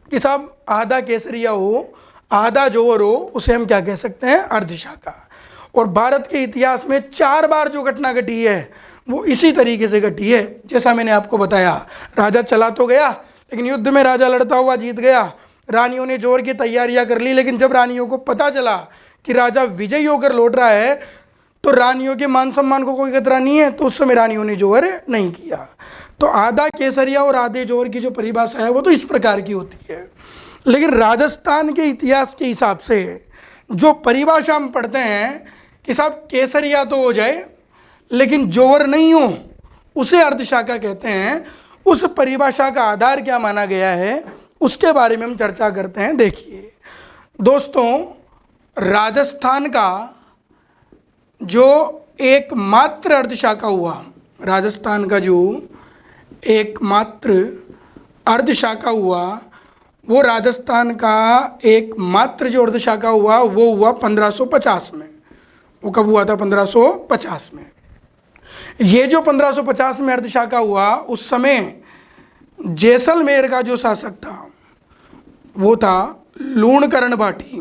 कि साहब आधा केसरिया हो, आधा जोर हो, उसे हम क्या कह सकते हैं? अर्धशाखा। और भारत के इतिहास में 4 बार जो घटना घटी है वो इसी तरीके से घटी है, जैसा मैंने आपको बताया। राजा चला तो गया, लेकिन युद्ध में राजा लड़ता हुआ जीत गया। रानियों ने जोर की तैयारियां कर ली, लेकिन जब रानियों को पता चला कि राजा विजयी होकर लौट रहा है, तो रानियों के मान सम्मान को कोई खतरा नहीं है, तो उस समय रानियों ने जोर नहीं किया। तो आधा केसरिया और आधे जोर की जो परिभाषा है वो तो इस प्रकार की होती है। लेकिन राजस्थान के इतिहास के हिसाब से जो परिभाषा हम पढ़ते हैं कि साहब केसरिया तो हो जाए लेकिन जोर नहीं हो, उसे अर्धशाखा कहते हैं। उस परिभाषा का आधार क्या माना गया है उसके बारे में हम चर्चा करते हैं। देखिए दोस्तों, राजस्थान का जो एकमात्र अर्धशाखा हुआ, राजस्थान का जो एकमात्र अर्धशाखा हुआ, वो राजस्थान का एकमात्र जो अर्धशाखा हुआ वो हुआ 1550 में। वो कब हुआ था? 1550 में। ये जो 1550 में अर्धशाखा हुआ, उस समय जैसलमेर का जो शासक था वो था लूणकरण भाटी।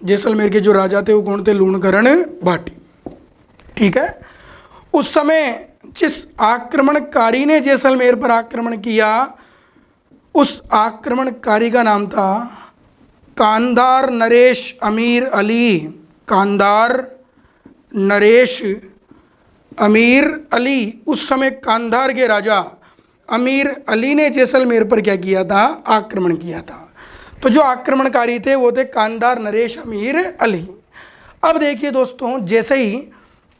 जैसलमेर के जो राजा थे वो कौन थे? लूणकरण भाटी। ठीक है। उस समय जिस आक्रमणकारी ने जैसलमेर पर आक्रमण किया, उस आक्रमणकारी का नाम था कांधार नरेश अमीर अली। कांधार नरेश अमीर अली। उस समय कांधार के राजा अमीर अली ने जैसलमेर पर क्या किया था? आक्रमण किया था। तो जो आक्रमणकारी थे वो थे कांधार नरेश अमीर अली। अब देखिए दोस्तों, जैसे ही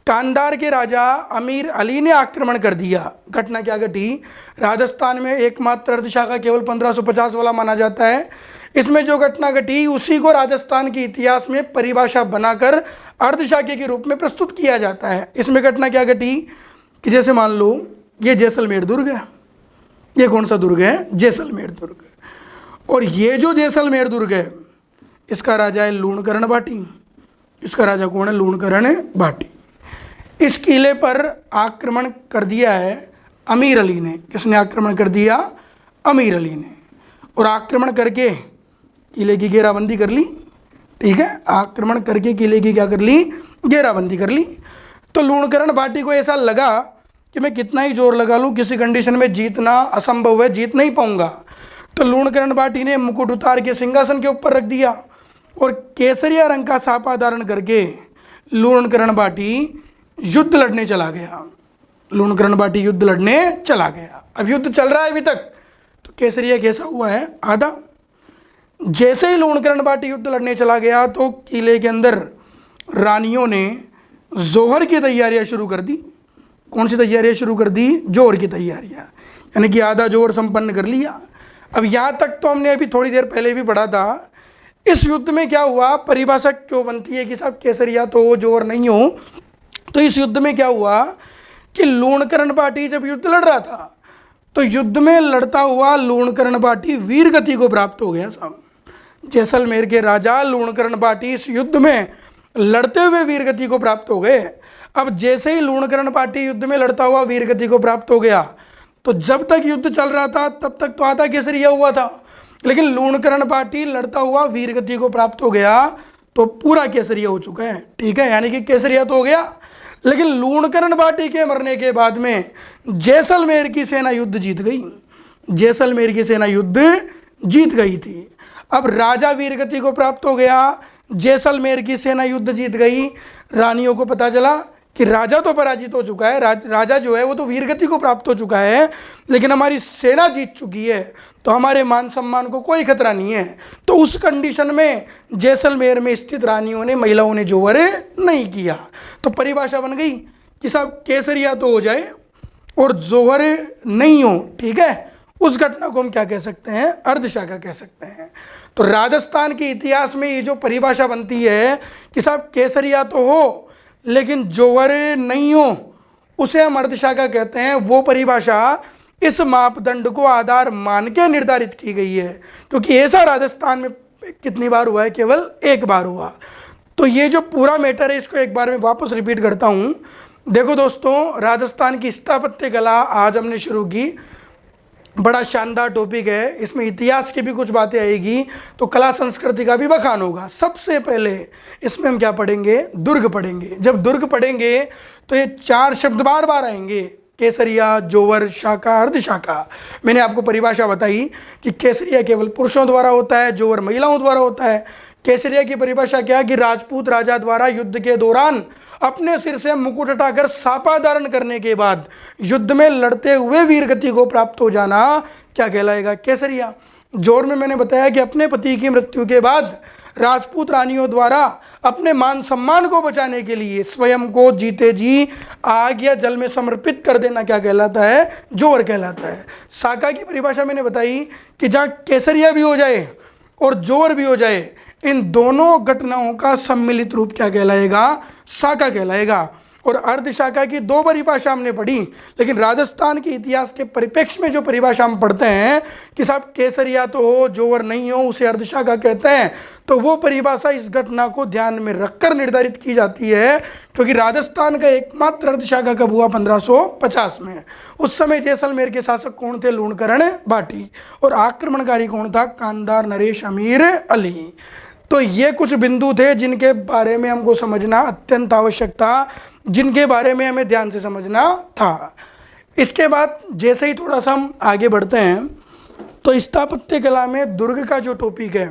कांधार के राजा अमीर अली ने आक्रमण कर दिया, घटना क्या घटी? राजस्थान में एकमात्र अर्धशाखा केवल 1550 वाला माना जाता है। इसमें जो घटना घटी उसी को राजस्थान के इतिहास में परिभाषा बनाकर अर्धशाखा के रूप में प्रस्तुत किया जाता है। इसमें घटना क्या घटी कि जैसे मान लो ये जैसलमेर दुर्ग है। ये कौन सा दुर्ग है? जैसलमेर दुर्ग। और ये जो जैसलमेर दुर्ग है इसका राजा है लूणकरण भाटी। इसका राजा कौन है? लूणकरण भाटी। इस किले पर आक्रमण कर दिया है अमीर अली ने। किसने आक्रमण कर दिया? अमीर अली ने। और आक्रमण करके किले की घेराबंदी कर ली। ठीक है, आक्रमण करके किले की क्या कर ली? घेराबंदी कर ली। तो लूणकरण भाटी को ऐसा लगा कि मैं कितना ही जोर लगा लूँ, किसी कंडीशन में जीतना असंभव है, जीत नहीं पाऊंगा। तो लूणकरण भाटी ने मुकुट उतार के सिंहासन के ऊपर रख दिया और केसरिया रंग का सापा धारण करके लूणकरण भाटी युद्ध लड़ने चला गया। लूणकरण भाटी युद्ध लड़ने चला गया। अब युद्ध चल रहा है अभी तक। तो केसरिया कैसा हुआ है? आधा। जैसे ही लूणकरण भाटी युद्ध लड़ने चला गया तो किले के अंदर रानियों ने जोहर की तैयारियां शुरू कर दी। कौन सी तैयारियां शुरू कर दी? जोहर की तैयारियां, यानी कि आधा जोहर संपन्न कर लिया। अब यहाँ तक तो हमने अभी थोड़ी देर पहले भी पढ़ा था। इस युद्ध में क्या हुआ? परिभाषा क्यों बनती है कि साहब केसरिया तो हो, जोहर नहीं हो? तो इस युद्ध में क्या हुआ कि लूणकरण भाटी जब युद्ध लड़ रहा था तो युद्ध में लड़ता हुआ लूणकरण भाटी वीर गति को प्राप्त हो गया। साहब जैसलमेर के राजा लूणकरण भाटी इस युद्ध में लड़ते हुए वीर गति को प्राप्त हो गए। अब जैसे ही लूणकरण भाटी युद्ध में लड़ता हुआ वीर गति को प्राप्त हो गया, तो जब तक युद्ध चल रहा था तब तक तो आधा केसरिया हुआ था, लेकिन लूणकरण भाटी लड़ता हुआ वीर गति को प्राप्त हो गया तो पूरा केसरिया हो चुका है, ठीक है, यानी कि केसरिया तो हो गया। लेकिन लूणकरण बाटी के मरने के बाद में जैसलमेर की सेना युद्ध जीत गई, जैसलमेर की सेना युद्ध जीत गई थी। अब राजा वीरगति को प्राप्त हो गया, जैसलमेर की सेना युद्ध जीत गई। रानियों को पता चला कि राजा तो पराजित हो चुका है, राजा जो है वो तो वीरगति को प्राप्त हो चुका है, लेकिन हमारी सेना जीत चुकी है, तो हमारे मान सम्मान को कोई खतरा नहीं है। तो उस कंडीशन में जैसलमेर में स्थित रानियों ने, महिलाओं ने जोवर नहीं किया। तो परिभाषा बन गई कि साहब केसरिया तो हो जाए और जोहर नहीं हो, ठीक है, उस घटना को हम क्या कह सकते हैं, अर्धशाखा कह सकते हैं। तो राजस्थान के इतिहास में ये जो परिभाषा बनती है कि साहब केसरिया तो हो लेकिन जोवर नहीं हो, उसे हम अर्धशाखा कहते हैं। वो परिभाषा इस मापदंड को आधार मान के निर्धारित की गई है, क्योंकि ऐसा राजस्थान में कितनी बार हुआ है, केवल एक बार हुआ। तो ये जो पूरा मैटर है इसको एक बार मैं वापस रिपीट करता हूँ। देखो दोस्तों, राजस्थान की स्थापत्य कला आज हमने शुरू की, बड़ा शानदार टॉपिक है, इसमें इतिहास की भी कुछ बातें आएगी, तो कला संस्कृति का भी बखान होगा। सबसे पहले इसमें हम क्या पढ़ेंगे, दुर्ग पढ़ेंगे। जब दुर्ग पढ़ेंगे तो ये 4 शब्द बार बार आएंगे, केसरिया, जोवर, शाखा, अर्धशाखा। मैंने आपको परिभाषा बताई कि केसरिया केवल पुरुषों द्वारा होता है, जोवर महिलाओं द्वारा होता है। केसरिया की परिभाषा क्या है कि राजपूत राजा द्वारा युद्ध के दौरान अपने सिर से मुकुट हटाकर सापा धारण करने के बाद युद्ध में लड़ते हुए वीरगति को प्राप्त हो जाना क्या कहलाएगा, केसरिया। जोर में मैंने बताया कि अपने पति की मृत्यु के बाद राजपूत रानियों द्वारा अपने मान सम्मान को बचाने के लिए स्वयं को जीते जी आग या जल में समर्पित कर देना क्या कहलाता है, जोर कहलाता है। शाखा की परिभाषा मैंने बताई कि जहाँ केसरिया भी हो जाए और जोर भी हो जाए, इन दोनों घटनाओं का सम्मिलित रूप क्या कहलाएगा, शाखा कहलाएगा। और अर्धशाखा की 2 परिभाषा हमने पढ़ी, लेकिन राजस्थान के इतिहास के परिप्रेक्ष्य में जो परिभाषा हम पढ़ते हैं कि साहब केसरिया तो हो, जोवर नहीं हो, उसे अर्धशाखा कहते हैं, तो वो परिभाषा इस घटना को ध्यान में रखकर निर्धारित की जाती है, क्योंकि राजस्थान का एकमात्र अर्धशाखा कब हुआ, 1550 में। उस समय जैसलमेर के शासक कौन थे, लूणकरण बाटी, और आक्रमणकारी कौन था, कांदार नरेश अमीर अली। तो ये कुछ बिंदु थे जिनके बारे में हमको समझना अत्यंत आवश्यक था, जिनके बारे में हमें ध्यान से समझना था। इसके बाद जैसे ही थोड़ा सा हम आगे बढ़ते हैं तो स्थापत्य कला में दुर्ग का जो टॉपिक है,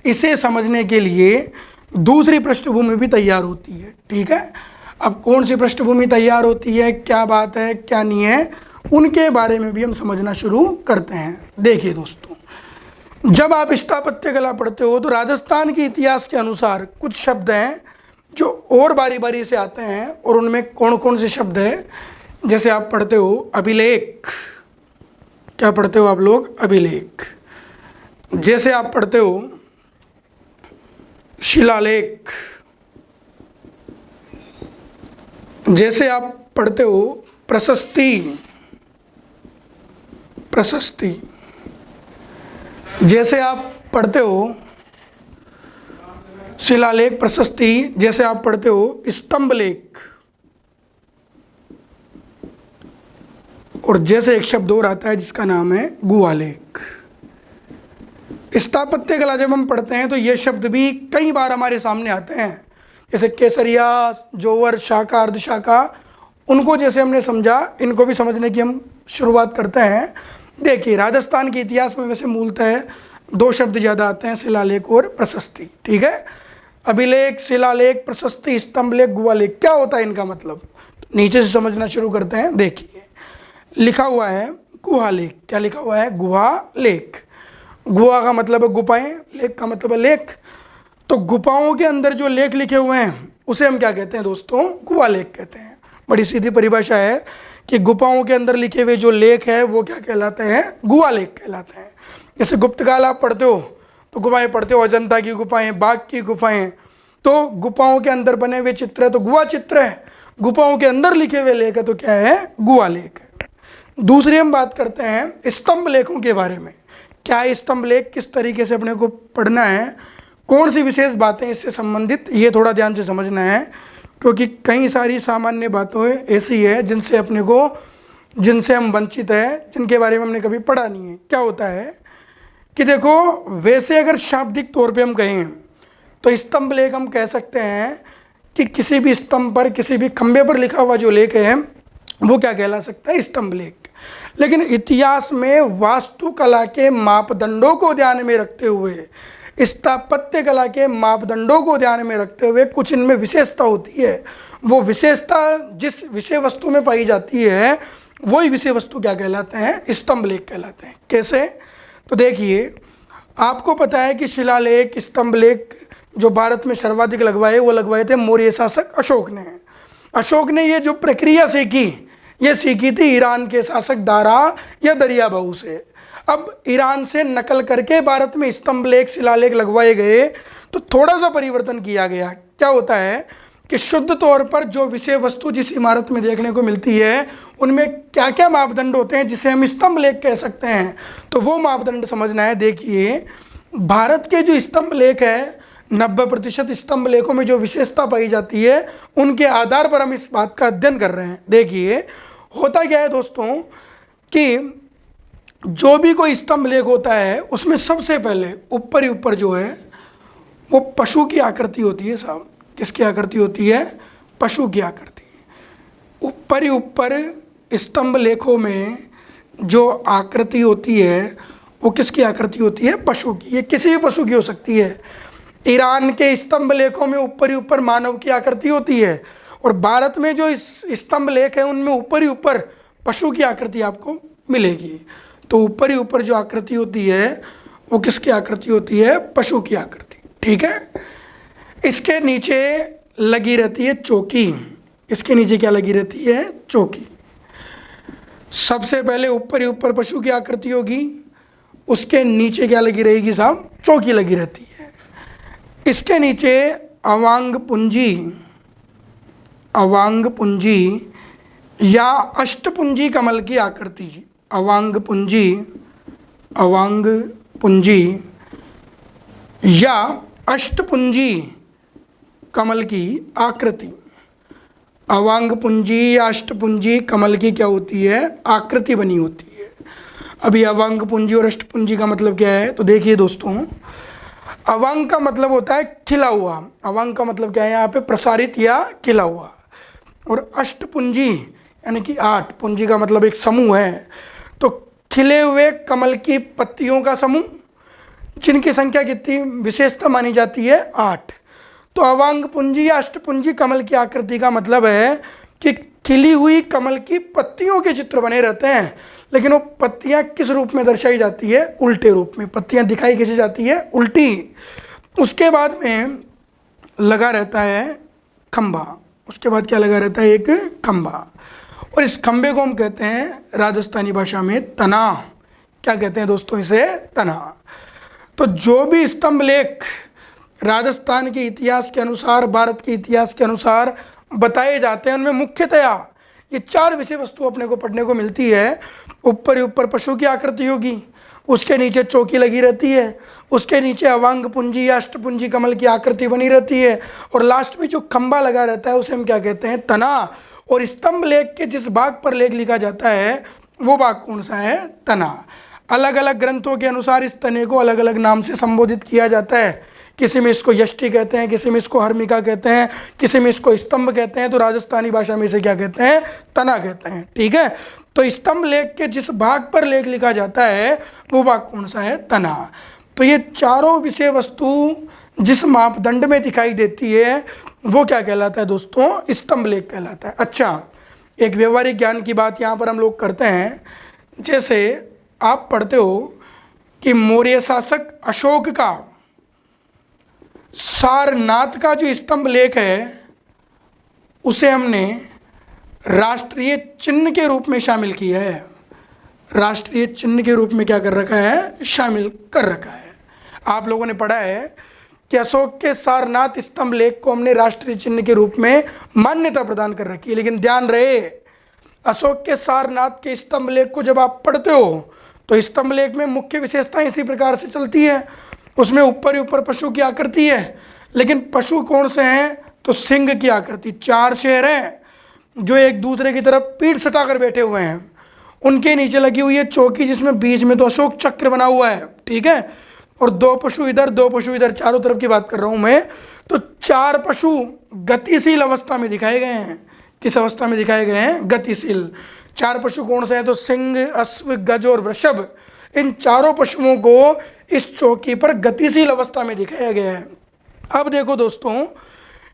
इसे समझने के लिए दूसरी पृष्ठभूमि भी तैयार होती है, ठीक है। अब कौन सी पृष्ठभूमि तैयार होती है, क्या बात है, क्या नहीं है, उनके बारे में भी हम समझना शुरू करते हैं। देखिए दोस्तों, जब आप स्थापत्य कला पढ़ते हो तो राजस्थान के इतिहास के अनुसार कुछ शब्द हैं जो और बारी बारी से आते हैं, और उनमें कौन कौन से शब्द हैं, जैसे आप पढ़ते हो अभिलेख, क्या पढ़ते हो आप लोग, अभिलेख। जैसे आप पढ़ते हो शिलालेख, जैसे आप पढ़ते हो प्रशस्ति, प्रशस्ति, जैसे आप पढ़ते हो शिलालेख, प्रशस्ति, जैसे आप पढ़ते हो स्तंभलेख, और जैसे एक शब्द और आता है जिसका नाम है गुहालेख। स्थापत्य कला जब हम पढ़ते हैं तो ये शब्द भी कई बार हमारे सामने आते हैं, जैसे केसरिया, जोवर, शाखा, अर्धशाखा, उनको जैसे हमने समझा, इनको भी समझने की हम शुरुआत करते हैं। देखिए, राजस्थान के इतिहास में वैसे मूलतः 2 शब्द ज़्यादा आते हैं, शिलालेख और प्रशस्ति, ठीक है। अभिलेख, शिलालेख, प्रशस्ति, स्तंभलेख, गुहालेख, क्या होता है इनका मतलब, नीचे से समझना शुरू करते हैं। देखिए, लिखा हुआ है गुहालेख, क्या लिखा हुआ है, गुहालेख। गुहा का मतलब है गुफाएं, लेख का मतलब है लेख। तो गुफाओं के अंदर जो लेख लिखे हुए हैं उसे हम क्या कहते हैं दोस्तों, गुहालेख कहते हैं। बड़ी सीधी परिभाषा है कि गुफाओं के अंदर लिखे हुए जो लेख है वो क्या कहलाते हैं, गुहालेख कहलाते हैं। जैसे गुप्तकाल आप पढ़ते हो तो गुफाएं पढ़ते हो, अजंता की गुफाएं, बाघ की गुफाएं, तो गुफाओं के अंदर बने हुए चित्र है तो गुहा चित्र है, गुफाओं के अंदर लिखे हुए लेख है तो क्या है, गुहालेख है। दूसरी हम बात करते हैं स्तंभ लेखों के बारे में। क्या है स्तंभ लेख, किस तरीके से अपने को पढ़ना है, कौन सी विशेष बातें इससे संबंधित, ये थोड़ा ध्यान से समझना है, क्योंकि कई सारी सामान्य बातें ऐसी है जिनसे अपने को, जिनसे हम वंचित हैं, जिनके बारे में हमने कभी पढ़ा नहीं है। क्या होता है कि देखो, वैसे अगर शाब्दिक तौर पे हम कहें तो स्तंभ लेख हम कह सकते हैं कि किसी भी स्तंभ पर, किसी भी खंबे पर लिखा हुआ जो लेख है वो क्या कहला सकता है? स्तंभ लेख। लेकिन इतिहास में वास्तुकला के मापदंडों को ध्यान में रखते हुए, स्थापत्य कला के मापदंडों को ध्यान में रखते हुए कुछ इनमें विशेषता होती है। वो विशेषता जिस विषय वस्तु में पाई जाती है वही विषय वस्तु क्या कहलाते हैं? स्तंभ लेख कहलाते हैं। कैसे? तो देखिए, आपको पता है कि शिलालेख, स्तंभ लेख जो भारत में सर्वाधिक लगवाए वो लगवाए थे मौर्य शासक अशोक ने। अशोक ने ये जो प्रक्रिया सीखी, ये सीखी थी ईरान के शासक दारा या दरियाबाऊ से। अब ईरान से नकल करके भारत में स्तंभ लेख, शिलालेख लगवाए गए तो थोड़ा सा परिवर्तन किया गया। क्या होता है कि शुद्ध तौर पर जो विषय वस्तु जिस इमारत में देखने को मिलती है उनमें क्या क्या मापदंड होते हैं जिसे हम स्तंभ लेख कह सकते हैं, तो वो मापदंड समझना है। देखिए, भारत के जो स्तंभ लेख है, 90% स्तंभ लेखों में जो विशेषता पाई जाती है उनके आधार पर हम इस बात का अध्ययन कर रहे हैं। देखिए, होता क्या है दोस्तों कि जो भी कोई स्तंभ लेख होता है उसमें सबसे पहले ऊपर ही ऊपर जो है वो पशु की आकृति होती है। साहब, किसकी आकृति होती है? पशु की आकृति। ऊपर ही ऊपर स्तंभ लेखों में जो आकृति होती है वो किसकी आकृति होती है? पशु की। ये किसी भी पशु की हो सकती है। ईरान के स्तंभ लेखों में ऊपर ही ऊपर मानव की आकृति होती है, और भारत में जो स्तंभ लेख है उनमें ऊपर ही ऊपर पशु की आकृति आपको मिलेगी। तो ऊपर ही ऊपर जो आकृति होती है वो किसकी आकृति होती है? पशु की आकृति। ठीक है। इसके नीचे लगी रहती है चौकी। इसके नीचे क्या लगी रहती है? चौकी। सबसे पहले ऊपर ही ऊपर पशु की आकृति होगी, उसके नीचे क्या लगी रहेगी साहब? चौकी लगी रहती है। इसके नीचे अवांग पुंजी, अवांग पुंजी या अष्टपुंजी कमल की आकृति। अवांग पुंजी, अवांग पुंजी या अष्टपुंजी कमल की आकृति। अवांग पुंजी या अष्टपुंजी कमल की क्या होती है? आकृति बनी होती है। अभी अवांग पुंजी और अष्टपुंजी का मतलब क्या है? तो देखिए दोस्तों, अवांग का मतलब होता है खिला हुआ। अवांग का मतलब क्या है? यहाँ पे प्रसारित या खिला हुआ। और अष्टपुंजी यानी कि 8, पुंजी का मतलब एक समूह है। तो खिले हुए कमल की पत्तियों का समूह जिनकी संख्या कितनी विशेषता मानी जाती है? 8। तो अवांग पुंजी या अष्टपुंजी कमल की आकृति का मतलब है कि खिली हुई कमल की पत्तियों के चित्र बने रहते हैं, लेकिन वो पत्तियां किस रूप में दर्शाई जाती है? उल्टे रूप में। पत्तियां दिखाई कैसे जाती है? उल्टी। उसके बाद में लगा रहता है खंभा। उसके बाद क्या लगा रहता है? एक खंभा। और इस खंभे को हम कहते हैं राजस्थानी भाषा में तना। क्या कहते हैं दोस्तों? इसे तना। तो जो भी स्तंभ लेख राजस्थान के इतिहास के अनुसार, भारत के इतिहास के अनुसार बताए जाते हैं उनमें मुख्यतया ये 4 विषय वस्तु अपने को पढ़ने को मिलती है। ऊपर ही ऊपर पशु की आकृति होगी, उसके नीचे चौकी लगी रहती है, उसके नीचे अवांग पुंजी या अष्टपुंजी कमल की आकृति बनी रहती है, और लास्ट में जो खंभा लगा रहता है उसे हम क्या कहते हैं? तना। और स्तंभ लेख के जिस भाग पर लेख लिखा जाता है वो भाग कौन सा है? तना। अलग अलग ग्रंथों के अनुसार इस तने को अलग अलग नाम से संबोधित किया जाता है। किसी में इसको यष्टि कहते हैं, किसी में इसको हर्मिका कहते हैं, किसी में इसको स्तंभ कहते हैं। तो राजस्थानी भाषा में इसे क्या कहते हैं? तना कहते हैं। ठीक है। तो स्तंभ लेख के जिस भाग पर लेख लिखा जाता है वो भाग कौन सा है? तना। तो ये चारों विषय वस्तु जिस मापदंड में दिखाई देती है वो क्या कहलाता है दोस्तों? स्तंभ लेख कहलाता है। अच्छा, एक व्यवहारिक ज्ञान की बात यहाँ पर हम लोग करते हैं। जैसे आप पढ़ते हो कि मौर्य शासक अशोक का सारनाथ का जो स्तंभ लेख है उसे हमने राष्ट्रीय चिन्ह के रूप में शामिल किया है। राष्ट्रीय चिन्ह के रूप में क्या कर रखा है? शामिल कर रखा है। आप लोगों ने पढ़ा है कि अशोक के सारनाथ स्तंभ लेख को हमने राष्ट्रीय चिन्ह के रूप में मान्यता प्रदान कर रखी है। लेकिन ध्यान रहे, अशोक के सारनाथ के स्तंभ लेख को जब आप पढ़ते हो तो स्तंभ लेख में मुख्य विशेषताएं इसी प्रकार से चलती है। उसमें ऊपर ही ऊपर पशु की आकृति है, लेकिन पशु कौन से हैं? तो सिंह की आकृति। 4 शेर हैं जो एक दूसरे की तरफ पीठ सटाकर बैठे हुए हैं। उनके नीचे लगी हुई है चौकी जिसमें बीच में तो अशोक चक्र बना हुआ है। ठीक है। और 2 पशु इधर 2 पशु इधर, चारों तरफ की बात कर रहा हूं मैं। तो 4 पशु गतिशील अवस्था में दिखाए गए हैं। किस अवस्था में दिखाए गए हैं? गतिशील। 4 पशु कौन से हैं? तो सिंह, अश्व, गज और वृषभ। इन चारों पशुओं को इस चौकी पर गतिशील अवस्था में दिखाया गया है। अब देखो दोस्तों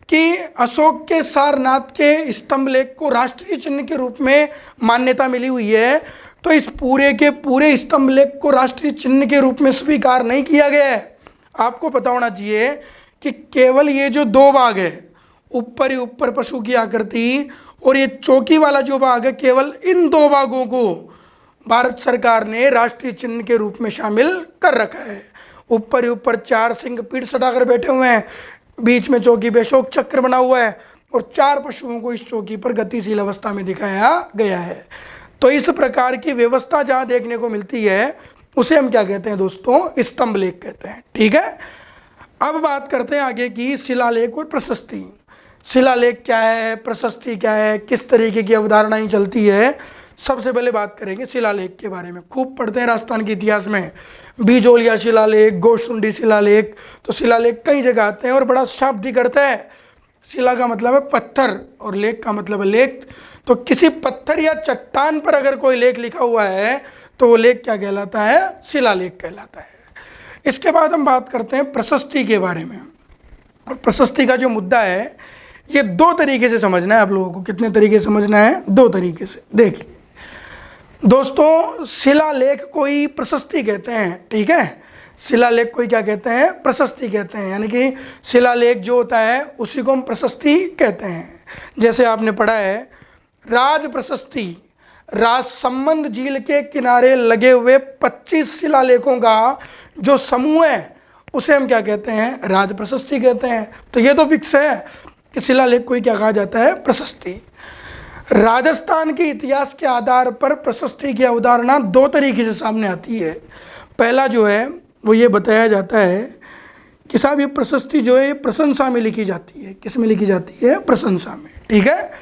कि अशोक के सारनाथ के स्तंभ लेख को राष्ट्रीय चिन्ह के रूप में मान्यता मिली हुई है। तो इस पूरे के पूरे स्तंभ लेख को राष्ट्रीय चिन्ह के रूप में स्वीकार नहीं किया गया है। आपको पता होना चाहिए कि केवल ये जो 2 भाग है, ऊपर ही ऊपर पशु की आकृति और ये चौकी वाला जो भाग है, केवल इन 2 भागों को भारत सरकार ने राष्ट्रीय चिन्ह के रूप में शामिल कर रखा है। ऊपर ही ऊपर 4 सिंह पीठ सटाकर बैठे हुए हैं, बीच में चौकी पे अशोक चक्र बना हुआ है और 4 पशुओं को इस चौकी पर गतिशील अवस्था में दिखाया गया है। तो इस प्रकार की व्यवस्था जहाँ देखने को मिलती है उसे हम क्या कहते हैं दोस्तों? स्तंभ लेख कहते हैं। ठीक है, अब बात करते हैं आगे की शिलालेख और प्रशस्ति। शिलालेख क्या है, प्रशस्ति क्या है, किस तरीके की अवधारणाएं चलती है, सबसे पहले बात करेंगे शिलालेख के बारे में। खूब पढ़ते हैं राजस्थान के इतिहास में, बीजोलिया शिलालेख, गोशुंडी शिलालेख। तो शिलालेख कई जगह आते हैं और बड़ा शाब्दिक अर्थ है। शिला का मतलब है पत्थर और लेख का मतलब है लेख। तो किसी पत्थर या चट्टान पर अगर कोई लेख लिखा हुआ है तो वो लेख क्या कहलाता है? शिलालेख कहलाता है। इसके बाद हम बात करते हैं प्रशस्ति के बारे में। और प्रशस्ति का जो मुद्दा है ये 2 तरीके से समझना है आप लोगों को। कितने तरीके से समझना है? 2 तरीके से। देखिए दोस्तों, शिलालेख को ही प्रशस्ति कहते हैं। ठीक है, शिलालेख को ही क्या कहते हैं? प्रशस्ति कहते हैं। यानी कि शिलालेख जो होता है उसी को हम प्रशस्ति कहते हैं। जैसे आपने पढ़ा है राज प्रशस्ति, राजसंबंध झील के किनारे लगे हुए 25 शिलालेखों का जो समूह है उसे हम क्या कहते हैं? राज प्रशस्ति कहते हैं। तो ये तो फिक्स है कि शिलालेख को ही क्या कहा जाता है? प्रशस्ति। राजस्थान के इतिहास के आधार पर प्रशस्ति की अवधारणा 2 तरीके से सामने आती है। पहला जो है वो ये बताया जाता है कि साहब ये प्रशस्ति जो है ये प्रशंसा में लिखी जाती है। किस में लिखी जाती है? प्रशंसा में। ठीक है,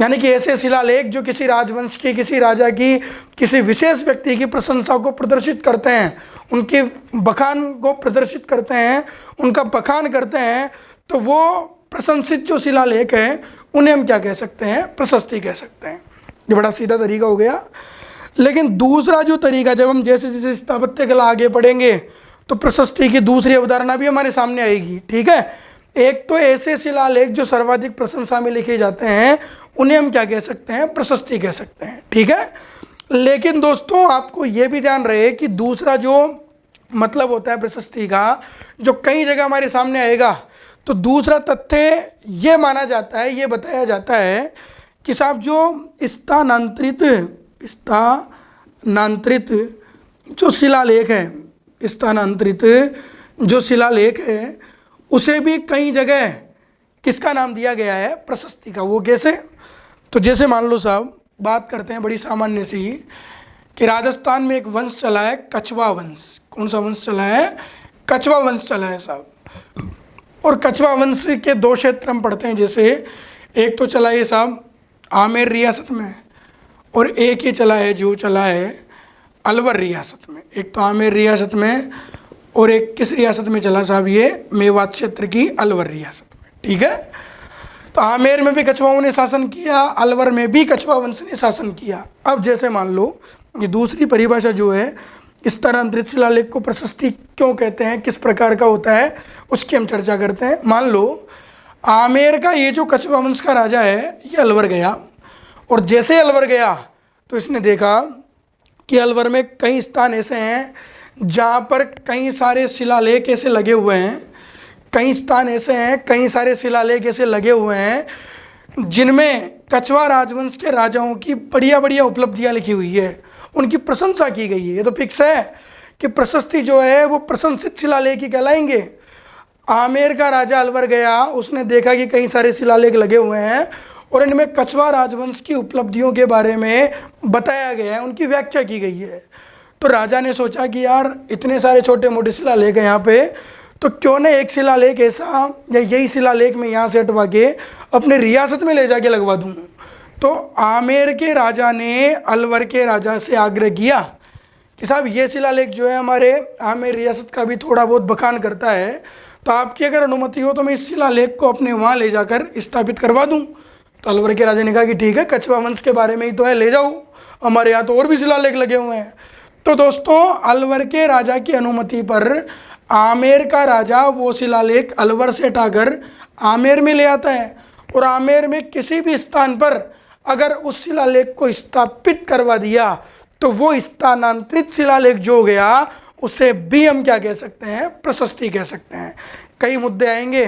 यानी कि ऐसे शिलालेख जो किसी राजवंश की, किसी राजा की, किसी विशेष व्यक्ति की प्रशंसा को प्रदर्शित करते हैं, उनके बखान को प्रदर्शित करते हैं, उनका बखान करते हैं, तो वो प्रशंसित जो शिलालेख हैं उन्हें हम क्या कह सकते हैं? प्रशस्ति कह सकते हैं। ये बड़ा सीधा तरीका हो गया। लेकिन दूसरा जो तरीका, जब हम जैसे जैसे स्थापत्य कला आगे पढ़ेंगे तो प्रशस्ति की दूसरी अवधारणा भी हमारे सामने आएगी। ठीक है, एक तो ऐसे शिलालेख जो सर्वाधिक प्रशंसा में लिखे जाते हैं उन्हें हम क्या कह सकते हैं? प्रशस्ति कह सकते हैं। ठीक है, लेकिन दोस्तों आपको ये भी ध्यान रहे कि दूसरा जो मतलब होता है प्रशस्ति का, जो कई जगह हमारे सामने आएगा, तो दूसरा तथ्य ये माना जाता है, ये बताया जाता है कि साहब जो स्थानांतरित जो शिलालेख है, स्थानांतरित जो शिलालेख है उसे भी कई जगह किसका नाम दिया गया है? प्रशस्ति का। वो कैसे? तो जैसे मान लो साहब, बात करते हैं बड़ी सामान्य सी कि राजस्थान में एक वंश चला है कछवा वंश। कौन सा वंश चला है? कछवा वंश चला है साहब। और कछवा वंश के 2 क्षेत्र हम पढ़ते हैं। जैसे एक तो चला है साहब आमेर रियासत में, और एक ही चला है जो चला है अलवर रियासत में। एक तो आमेर रियासत में और एक किस रियासत में चला साहब? ये मेवात क्षेत्र की अलवर रियासत में। ठीक है, तो आमेर में भी कछवाओं ने शासन किया, अलवर में भी कछवा वंश ने शासन किया। अब जैसे मान लो ये दूसरी परिभाषा जो है, स्थानांतरित शिलालेख को प्रशस्ति क्यों कहते हैं, किस प्रकार का होता है, उसकी हम चर्चा करते हैं। मान लो आमेर का ये जो कछवा वंश का राजा है ये अलवर गया, और जैसे अलवर गया तो इसने देखा कि अलवर में कई स्थान ऐसे हैं जहाँ पर कई सारे शिलालेख ऐसे लगे हुए हैं, कई स्थान ऐसे हैं, कई सारे शिलालेख ऐसे लगे हुए हैं जिनमें कछवा राजवंश के राजाओं की बढ़िया बढ़िया उपलब्धियाँ लिखी हुई है, उनकी प्रशंसा की गई है। ये तो फिक्स है कि प्रशस्ति जो है वो प्रशंसित शिलालेख ही कहलाएंगे। आमेर का राजा अलवर गया, उसने देखा कि कई सारे शिलालेख लगे हुए हैं और इनमें कछवा राजवंश की उपलब्धियों के बारे में बताया गया है, उनकी व्याख्या की गई है। तो राजा ने सोचा कि यार इतने सारे छोटे मोटे शिलालेख हैं यहाँ पे, तो क्यों ना एक शिलालेख ऐसा या यही शिलालेख मैं यहाँ से हटवा के अपने रियासत में ले जाके लगवा दूँ। तो आमेर के राजा ने अलवर के राजा से आग्रह किया कि साहब ये शिलालेख जो है हमारे आमेर रियासत का भी थोड़ा बहुत बखान करता है, तो आपकी अगर अनुमति हो तो मैं इस शिलालेख को अपने वहाँ ले जाकर स्थापित करवा दूँ। तो अलवर के राजा ने कहा कि ठीक है, कछवा वंश के बारे में ही तो है, ले जाओ, हमारे यहाँ तो और भी शिलालेख लगे हुए हैं। तो दोस्तों, अलवर के राजा की अनुमति पर आमेर का राजा वो शिलालेख अलवर से हटाकर आमेर में ले आता है, और आमेर में किसी भी स्थान पर अगर उस शिलालेख को स्थापित करवा दिया तो वो स्थानांतरित शिलालेख जो हो गया उसे भी हम क्या कह सकते हैं, प्रशस्ति कह सकते हैं। कई मुद्दे आएंगे,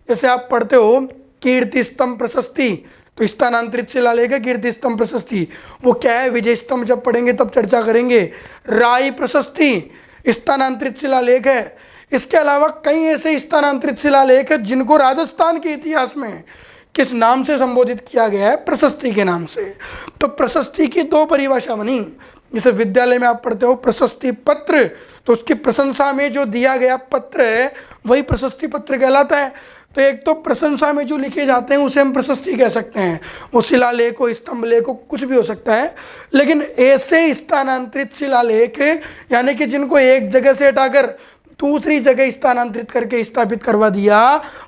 जैसे आप पढ़ते हो कीर्ति स्तंभ प्रशस्ति, तो स्थानांतरित शिलालेख है कीर्ति स्तंभ प्रशस्ति। वो क्या है, विजय स्तंभ जब पढ़ेंगे तब चर्चा करेंगे। राय प्रशस्ति स्थानांतरित शिलालेख है। इसके अलावा कई ऐसे स्थानांतरित शिलालेख है जिनको राजस्थान के इतिहास में किस नाम से संबोधित किया गया है, प्रशस्ति के नाम से। तो प्रशस्ति की दो परिभाषा बनी। जैसे विद्यालय में आप पढ़ते हो प्रशस्ति पत्र, तो उसकी प्रशंसा में जो दिया गया पत्र है वही प्रशस्ति पत्र कहलाता है। तो एक तो प्रशंसा में जो लिखे जाते हैं उसे हम प्रशस्ति कह सकते हैं, वो शिलालेख हो, स्तंभ लेख हो, कुछ भी हो सकता है। लेकिन ऐसे स्थानांतरित शिलालेख यानी कि जिनको एक जगह से हटाकर दूसरी जगह स्थानांतरित करके स्थापित करवा दिया,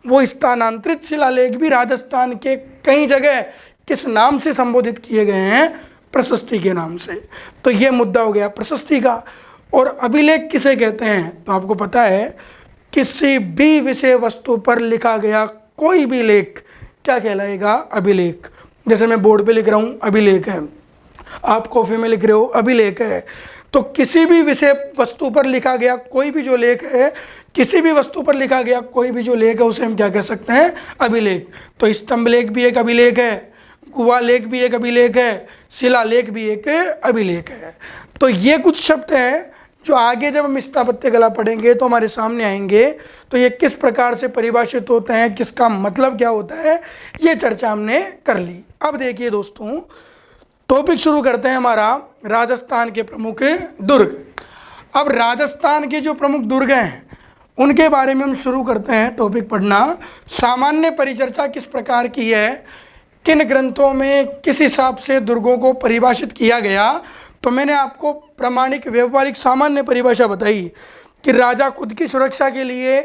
वो स्थानांतरित शिलालेख भी राजस्थान के कई जगह किस नाम से संबोधित किए गए हैं, प्रशस्ति के नाम से। तो ये मुद्दा हो गया प्रशस्ति का। और अभिलेख किसे कहते हैं, तो आपको पता है किसी भी विषय वस्तु पर लिखा गया कोई भी लेख क्या कहलाएगा, अभिलेख। जैसे मैं बोर्ड पे लिख रहा हूँ, अभिलेख है, आप कॉफी में लिख रहे हो, अभिलेख है। तो किसी भी विषय वस्तु पर लिखा गया कोई भी जो लेख है, किसी भी वस्तु पर लिखा गया कोई भी जो लेख है उसे हम क्या कह सकते हैं, अभिलेख। तो स्तंभ लेख भी एक अभिलेख है, गुहा लेख भी एक अभिलेख है, शिलालेख भी एक अभिलेख है। तो ये कुछ शब्द हैं जो आगे जब हम स्थापत्य कला पढ़ेंगे तो हमारे सामने आएंगे। तो ये किस प्रकार से परिभाषित होते हैं, किसका मतलब क्या होता है, ये चर्चा हमने कर ली। अब देखिए दोस्तों, टॉपिक शुरू करते हैं हमारा राजस्थान के प्रमुख दुर्ग। अब राजस्थान के जो प्रमुख दुर्ग हैं उनके बारे में हम शुरू करते हैं टॉपिक पढ़ना। सामान्य परिचर्चा किस प्रकार की है, किन ग्रंथों में किस हिसाब से दुर्गों को परिभाषित किया गया। तो मैंने आपको प्रामाणिक व्यवहारिक सामान्य परिभाषा बताई कि राजा खुद की सुरक्षा के लिए,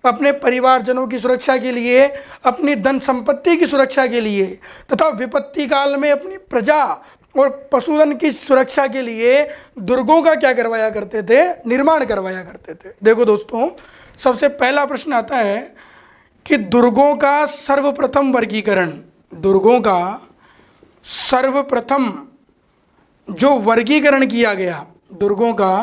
अपने परिवारजनों की सुरक्षा के लिए, अपनी धन संपत्ति की सुरक्षा के लिए तथा विपत्ति काल में अपनी प्रजा और पशुधन की सुरक्षा के लिए दुर्गों का क्या करवाया करते थे, निर्माण करवाया करते थे। देखो दोस्तों, सबसे पहला प्रश्न आता है कि दुर्गों का सर्वप्रथम वर्गीकरण, दुर्गों का सर्वप्रथम जो वर्गीकरण किया गया, दुर्गों का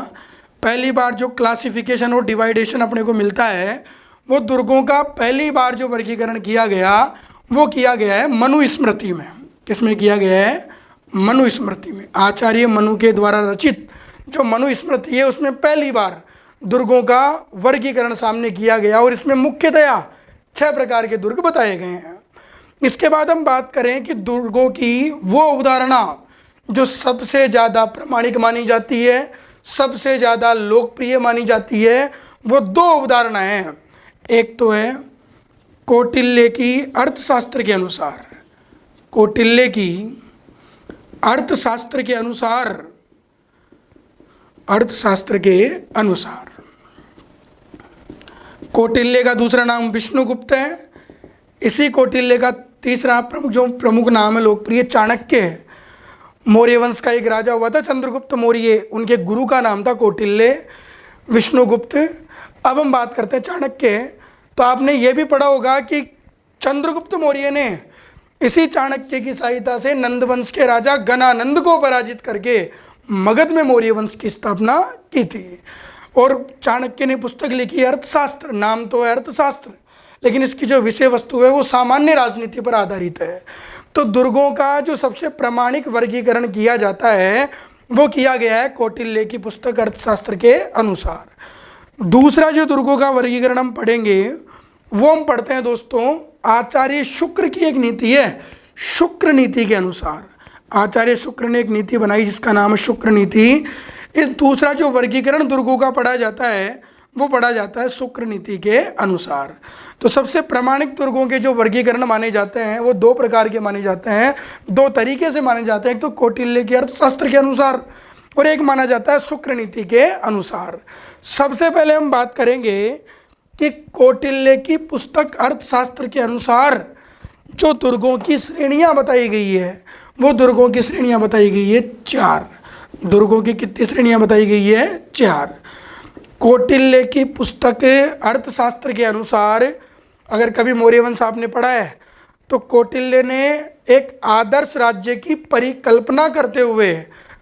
पहली बार जो क्लासिफिकेशन और डिवाइडेशन अपने को मिलता है, वो दुर्गों का पहली बार जो वर्गीकरण किया गया वो किया गया है मनुस्मृति में। किसमें किया गया है, मनुस्मृति में। आचार्य मनु के द्वारा रचित जो मनुस्मृति है उसमें पहली बार दुर्गों का वर्गीकरण सामने किया गया, और इसमें मुख्यतया 6 प्रकार के दुर्ग बताए गए हैं। इसके बाद हम बात करें कि दुर्गों की वो अवधारणा जो सबसे ज़्यादा प्रामाणिक मानी जाती है, सबसे ज़्यादा लोकप्रिय मानी जाती है, वो 2 अवधारणाएं हैं। एक तो है कौटिल्य की अर्थशास्त्र के अनुसार, कौटिल्य की अर्थशास्त्र के अनुसार, अर्थशास्त्र के अनुसार कौटिल्य का दूसरा नाम विष्णुगुप्त है। इसी कौटिल्य का तीसरा प्रमुख नाम है लोकप्रिय, चाणक्य है। मौर्य वंश का एक राजा हुआ था चंद्रगुप्त मौर्य, उनके गुरु का नाम था कौटिल्य, विष्णुगुप्त। अब हम बात करते हैं चाणक्य। तो आपने ये भी पढ़ा होगा कि चंद्रगुप्त मौर्य ने इसी चाणक्य की सहायता से नंद वंश के राजा गणानंद को पराजित करके मगध में मौर्य वंश की स्थापना की थी। और चाणक्य ने पुस्तक लिखी अर्थशास्त्र, नाम तो है अर्थशास्त्र, लेकिन इसकी जो विषय वस्तु है वो सामान्य राजनीति पर आधारित है। तो दुर्गों का जो सबसे प्रामाणिक वर्गीकरण किया जाता है वो किया गया है कौटिल्य की पुस्तक अर्थशास्त्र के अनुसार। दूसरा जो दुर्गों का वर्गीकरण हम पढ़ेंगे वो हम पढ़ते हैं दोस्तों आचार्य शुक्र की एक नीति है, शुक्र नीति के अनुसार। आचार्य शुक्र ने एक नीति बनाई जिसका नाम है शुक्र नीति। इस दूसरा जो वर्गीकरण दुर्गों का पढ़ा जाता है वो पढ़ा जाता है शुक्र नीति के अनुसार। तो सबसे प्रामाणिक दुर्गों के जो वर्गीकरण माने जाते हैं वो 2 प्रकार के माने जाते हैं, 2 तरीके से माने जाते हैं। एक तो कौटिल्य के अर्थशास्त्र के अनुसार और एक माना जाता है शुक्र नीति के अनुसार। सबसे पहले हम बात करेंगे कि कौटिल्य की पुस्तक अर्थशास्त्र के अनुसार जो दुर्गों की श्रेणियां बताई गई है, वो दुर्गों की श्रेणियां बताई गई है 4। दुर्गों की कितनी श्रेणियां बताई गई है? 4। कौटिल्य की पुस्तक अर्थशास्त्र के अनुसार, अगर कभी मौर्य वंश आपने पढ़ा है तो कौटिल्य ने एक आदर्श राज्य की परिकल्पना करते हुए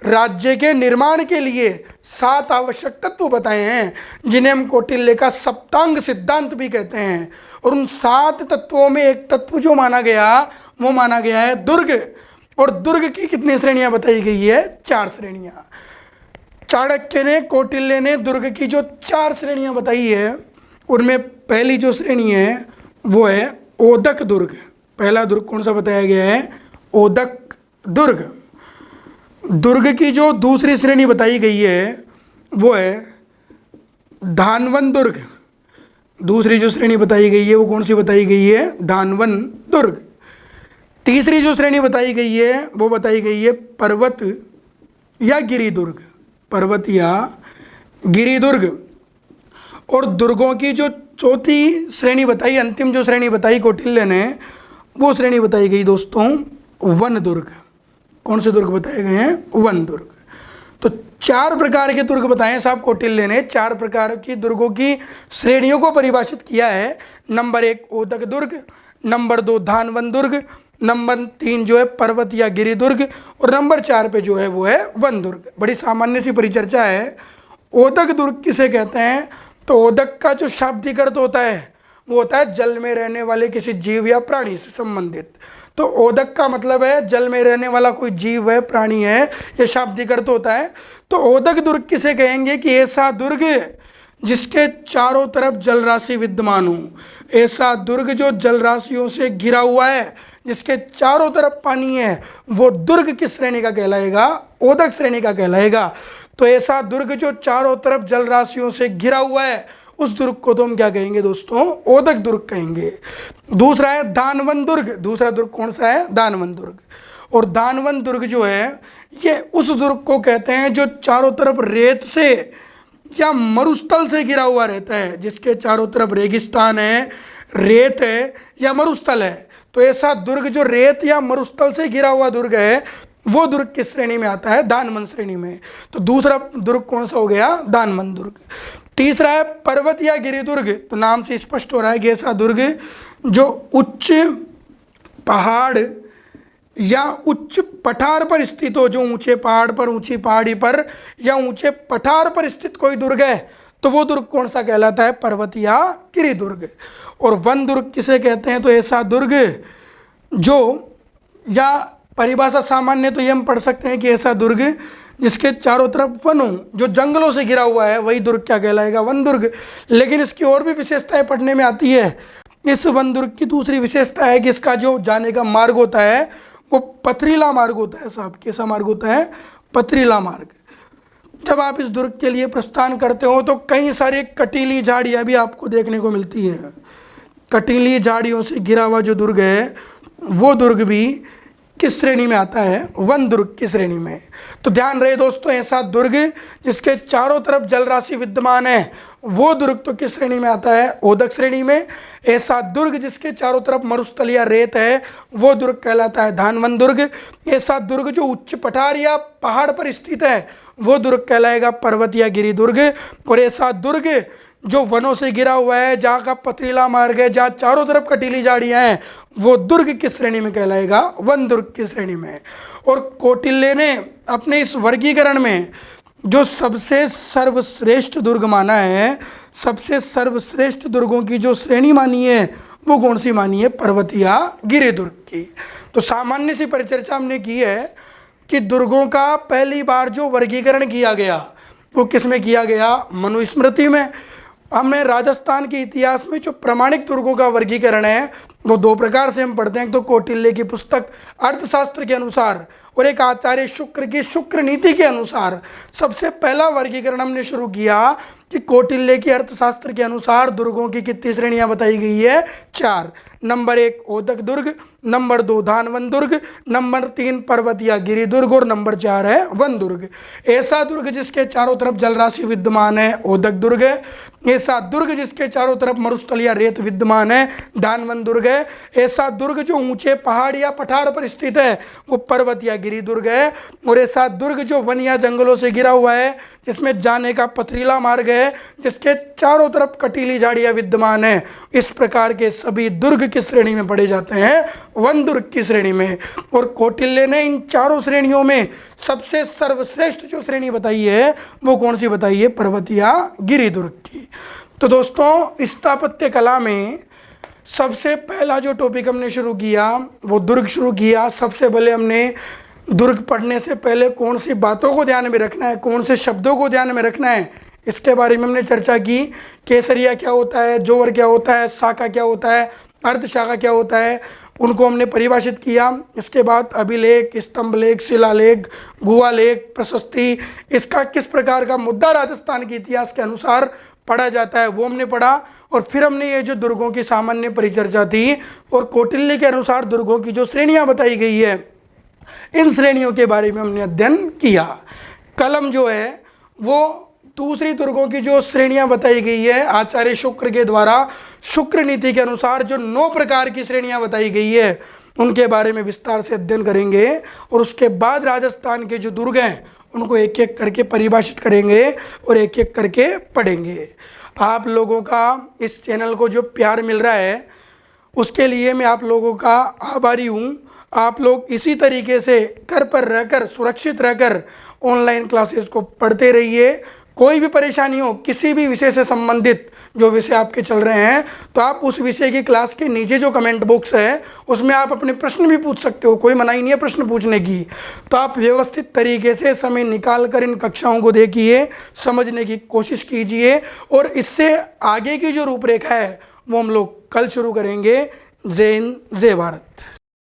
राज्य के निर्माण के लिए 7 आवश्यक तत्व बताए हैं, जिन्हें हम कौटिल्य का सप्तांग सिद्धांत भी कहते हैं। और उन 7 तत्वों में एक तत्व जो माना गया, वो माना गया है दुर्ग। और दुर्ग की कितनी श्रेणियां बताई गई है? 4 श्रेणियां। चाणक्य ने, कौटिल्य ने दुर्ग की जो 4 श्रेणियां बताई है, उनमें पहली जो श्रेणी है वो है ओदक दुर्ग। पहला दुर्ग कौन सा बताया गया है? ओदक दुर्ग। दुर्ग की जो दूसरी श्रेणी बताई गई है वो है धानवन दुर्ग। दूसरी जो श्रेणी बताई गई है वो कौन सी बताई गई है? धानवन दुर्ग। तीसरी जो श्रेणी बताई गई है वो बताई गई है पर्वत या गिरि दुर्ग। पर्वत या गिरि दुर्ग। और दुर्गों की जो चौथी श्रेणी बताई, अंतिम जो श्रेणी बताई कौटिल्य ने, वो श्रेणी बताई गई दोस्तों वन दुर्ग। कौन से दुर्ग बताए गए हैं? वन दुर्ग। तो 4 प्रकार के दुर्ग बताए हैं साहब कौटिल्य ने। 4 प्रकार की दुर्गों की श्रेणियों को परिभाषित किया है। नंबर 1 ओदक दुर्ग, नंबर 2 धानवन दुर्ग, नंबर 3 जो है पर्वत या गिरि दुर्ग, और नंबर 4 पे जो है वो है वन दुर्ग। बड़ी सामान्य सी परिचर्चा है। ओदक दुर्ग किसे कहते हैं? तो ओदक का जो शाब्दिक अर्थ होता है वो होता है जल में रहने वाले किसी जीव या प्राणी से संबंधित। तो ओदक का मतलब है जल में रहने वाला कोई जीव है, प्राणी है, ये शाब्दिक अर्थ होता है। तो ओदक दुर्ग किसे कहेंगे? कि ऐसा दुर्ग जिसके चारों तरफ जल राशि विद्यमान हो। ऐसा दुर्ग जो जल राशियों से घिरा हुआ है, जिसके चारों तरफ पानी है, वो दुर्ग किस श्रेणी का कहलाएगा? ओदक श्रेणी का कहलाएगा। तो ऐसा दुर्ग जो चारों तरफ जल राशियों से घिरा हुआ है, उस दुर्ग को तो हम क्या कहेंगे दोस्तों? ओदक दुर्ग कहेंगे। दूसरा है दानवन दुर्ग। दूसरा दुर्ग कौन सा है? दानवन दुर्ग। और दानवन दुर्ग जो है ये उस दुर्ग को कहते हैं जो चारों तरफ रेत से या मरुस्थल से घिरा हुआ रहता है, जिसके चारों तरफ रेगिस्तान है, रेत है या मरुस्थल है। तो ऐसा दुर्ग जो रेत या मरुस्थल से घिरा हुआ दुर्ग है, वो दुर्ग किस श्रेणी में आता है? दानवन श्रेणी में। तो दूसरा दुर्ग कौन सा हो गया? दानवन दुर्ग। तीसरा है पर्वत या गिरि दुर्ग। तो नाम से स्पष्ट हो रहा है कि ऐसा दुर्ग जो उच्च पहाड़ या उच्च पठार पर स्थित हो, जो ऊंचे पहाड़ पर, ऊंची पहाड़ी पर या ऊंचे पठार पर स्थित कोई दुर्ग है, तो वो दुर्ग कौन सा कहलाता है? पर्वत या गिरि दुर्ग। और वन दुर्ग किसे कहते हैं? तो ऐसा दुर्ग जो, या परिभाषा सामान्य तो ये हम पढ़ सकते हैं कि ऐसा दुर्ग जिसके चारों तरफ वन हो, जो जंगलों से घिरा हुआ है, वही दुर्ग क्या कहलाएगा? वन दुर्ग। लेकिन इसकी और भी विशेषताएं पढ़ने में आती है। इस वन दुर्ग की दूसरी विशेषता है कि इसका जो जाने का मार्ग होता है वो पथरीला मार्ग होता है साहब। कैसा मार्ग होता है? पथरीला मार्ग। जब आप इस दुर्ग के लिए प्रस्थान करते हो तो कई सारी कटीली झाड़ियाँ भी आपको देखने को मिलती है। कटीली झाड़ियों से घिरा हुआ जो दुर्ग है, वो दुर्ग भी किस श्रेणी में आता है? वन दुर्ग की श्रेणी में। तो ध्यान रहे दोस्तों, ऐसा दुर्ग जिसके चारों तरफ जल राशि विद्यमान है, वो दुर्ग तो किस श्रेणी में आता है? ओदक श्रेणी में। ऐसा दुर्ग जिसके चारों तरफ मरुस्थल या रेत है, वो दुर्ग कहलाता है धानवन दुर्ग। ऐसा दुर्ग जो उच्च पठार या पहाड़ पर स्थित है, वो दुर्ग कहलाएगा पर्वत या गिरि दुर्ग। और ऐसा दुर्ग जो वनों से घिरा हुआ है, जहाँ का पथरीला मार्ग है, जहाँ चारों तरफ कटीली झाड़ियाँ हैं, वो दुर्ग किस श्रेणी में कहलाएगा? वन दुर्ग की श्रेणी में। और कौटिल्य ने अपने इस वर्गीकरण में जो सबसे सर्वश्रेष्ठ दुर्ग माना है, सबसे सर्वश्रेष्ठ दुर्गों की जो श्रेणी मानी है, वो कौन सी मानी है? पर्वत या गिरि दुर्ग की। तो सामान्य सी परिचर्चा हमने की है कि दुर्गों का पहली बार जो वर्गीकरण किया गया वो किस में किया गया? मनुस्मृति में। हमने राजस्थान के इतिहास में जो प्रमाणिक दुर्गों का वर्गीकरण है वो 2 प्रकार से हम पढ़ते हैं। तो कौटिल्य की पुस्तक अर्थशास्त्र के अनुसार, और एक आचार्य शुक्र की शुक्र नीति के अनुसार सबसे पहला वर्गीकरण हमने शुरू किया कि कौटिल्य की अर्थशास्त्र के अनुसार दुर्गों की कितनी श्रेणियां बताई गई है? 4। नंबर 1 ओदक दुर्ग, नंबर 2 धानवन दुर्ग, नंबर 3 पर्वत या गिरि दुर्ग और नंबर 4 है वन दुर्ग। ऐसा दुर्ग जिसके चारों तरफ जलराशि विद्यमान है ओदक दुर्ग है। ऐसा दुर्ग जिसके चारों तरफ मरुस्थल या रेत विद्यमान है धानवन दुर्ग है। ऐसा दुर्ग जो ऊंचे पहाड़ या पठार पर स्थित है वो पर्वत या गिरि दुर्ग है। और ऐसा दुर्ग जो वन या जंगलों से घिरा हुआ है, जिसमें जाने का पथरीला मार्ग है, जिसके चारों तरफ कटीली झाड़ियां विद्यमान है, इस प्रकार के सभी दुर्ग किस श्रेणी में पढ़े जाते हैं? वन दुर्ग की श्रेणी में। और कौटिल्य ने इन चारों श्रेणियों में सबसे सर्वश्रेष्ठ जो श्रेणी बताई है वो कौन सी बताई है? पर्वत या गिरि दुर्ग की। तो दोस्तों, स्थापत्य कला में सबसे पहला जो टॉपिक हमने शुरू किया वो दुर्ग शुरू किया। सबसे पहले हमने दुर्ग पढ़ने से पहले कौन सी बातों को ध्यान में रखना है, कौन से शब्दों को ध्यान में रखना है, इसके बारे में हमने चर्चा की। केसरिया क्या होता है, जोवर क्या होता है, शाखा क्या होता है, अर्धशाखा क्या होता है, उनको हमने परिभाषित किया। इसके बाद अभिलेख, स्तंभलेख, शिलालेख, गुहालेख, प्रशस्ति, इसका किस प्रकार का मुद्दा राजस्थान के इतिहास के अनुसार पढ़ा जाता है वो हमने पढ़ा। और फिर हमने ये जो दुर्गों की सामान्य परिचर्चा थी और कौटिल्य के अनुसार दुर्गों की जो श्रेणियां बताई गई है, इन श्रेणियों के बारे में हमने अध्ययन किया। कलम जो है वो दूसरी दुर्गों की जो श्रेणियां बताई गई है आचार्य शुक्र के द्वारा शुक्र नीति के अनुसार जो 9 प्रकार की श्रेणियां बताई गई है उनके बारे में विस्तार से अध्ययन करेंगे। और उसके बाद राजस्थान के जो दुर्ग हैं उनको एक एक करके परिभाषित करेंगे और एक एक करके पढ़ेंगे। आप लोगों का इस चैनल को जो प्यार मिल रहा है उसके लिए मैं आप लोगों का आभारी हूँ। आप लोग इसी तरीके से घर पर रहकर सुरक्षित रहकर ऑनलाइन क्लासेस को पढ़ते रहिए। कोई भी परेशानी हो, किसी भी विषय से संबंधित जो विषय आपके चल रहे हैं, तो आप उस विषय की क्लास के नीचे जो कमेंट बॉक्स है उसमें आप अपने प्रश्न भी पूछ सकते हो, कोई मनाही नहीं है प्रश्न पूछने की। तो आप व्यवस्थित तरीके से समय निकाल कर इन कक्षाओं को देखिए, समझने की कोशिश कीजिए और इससे आगे की जो रूपरेखा है वो हम लोग कल शुरू करेंगे। जय हिंद, जय भारत।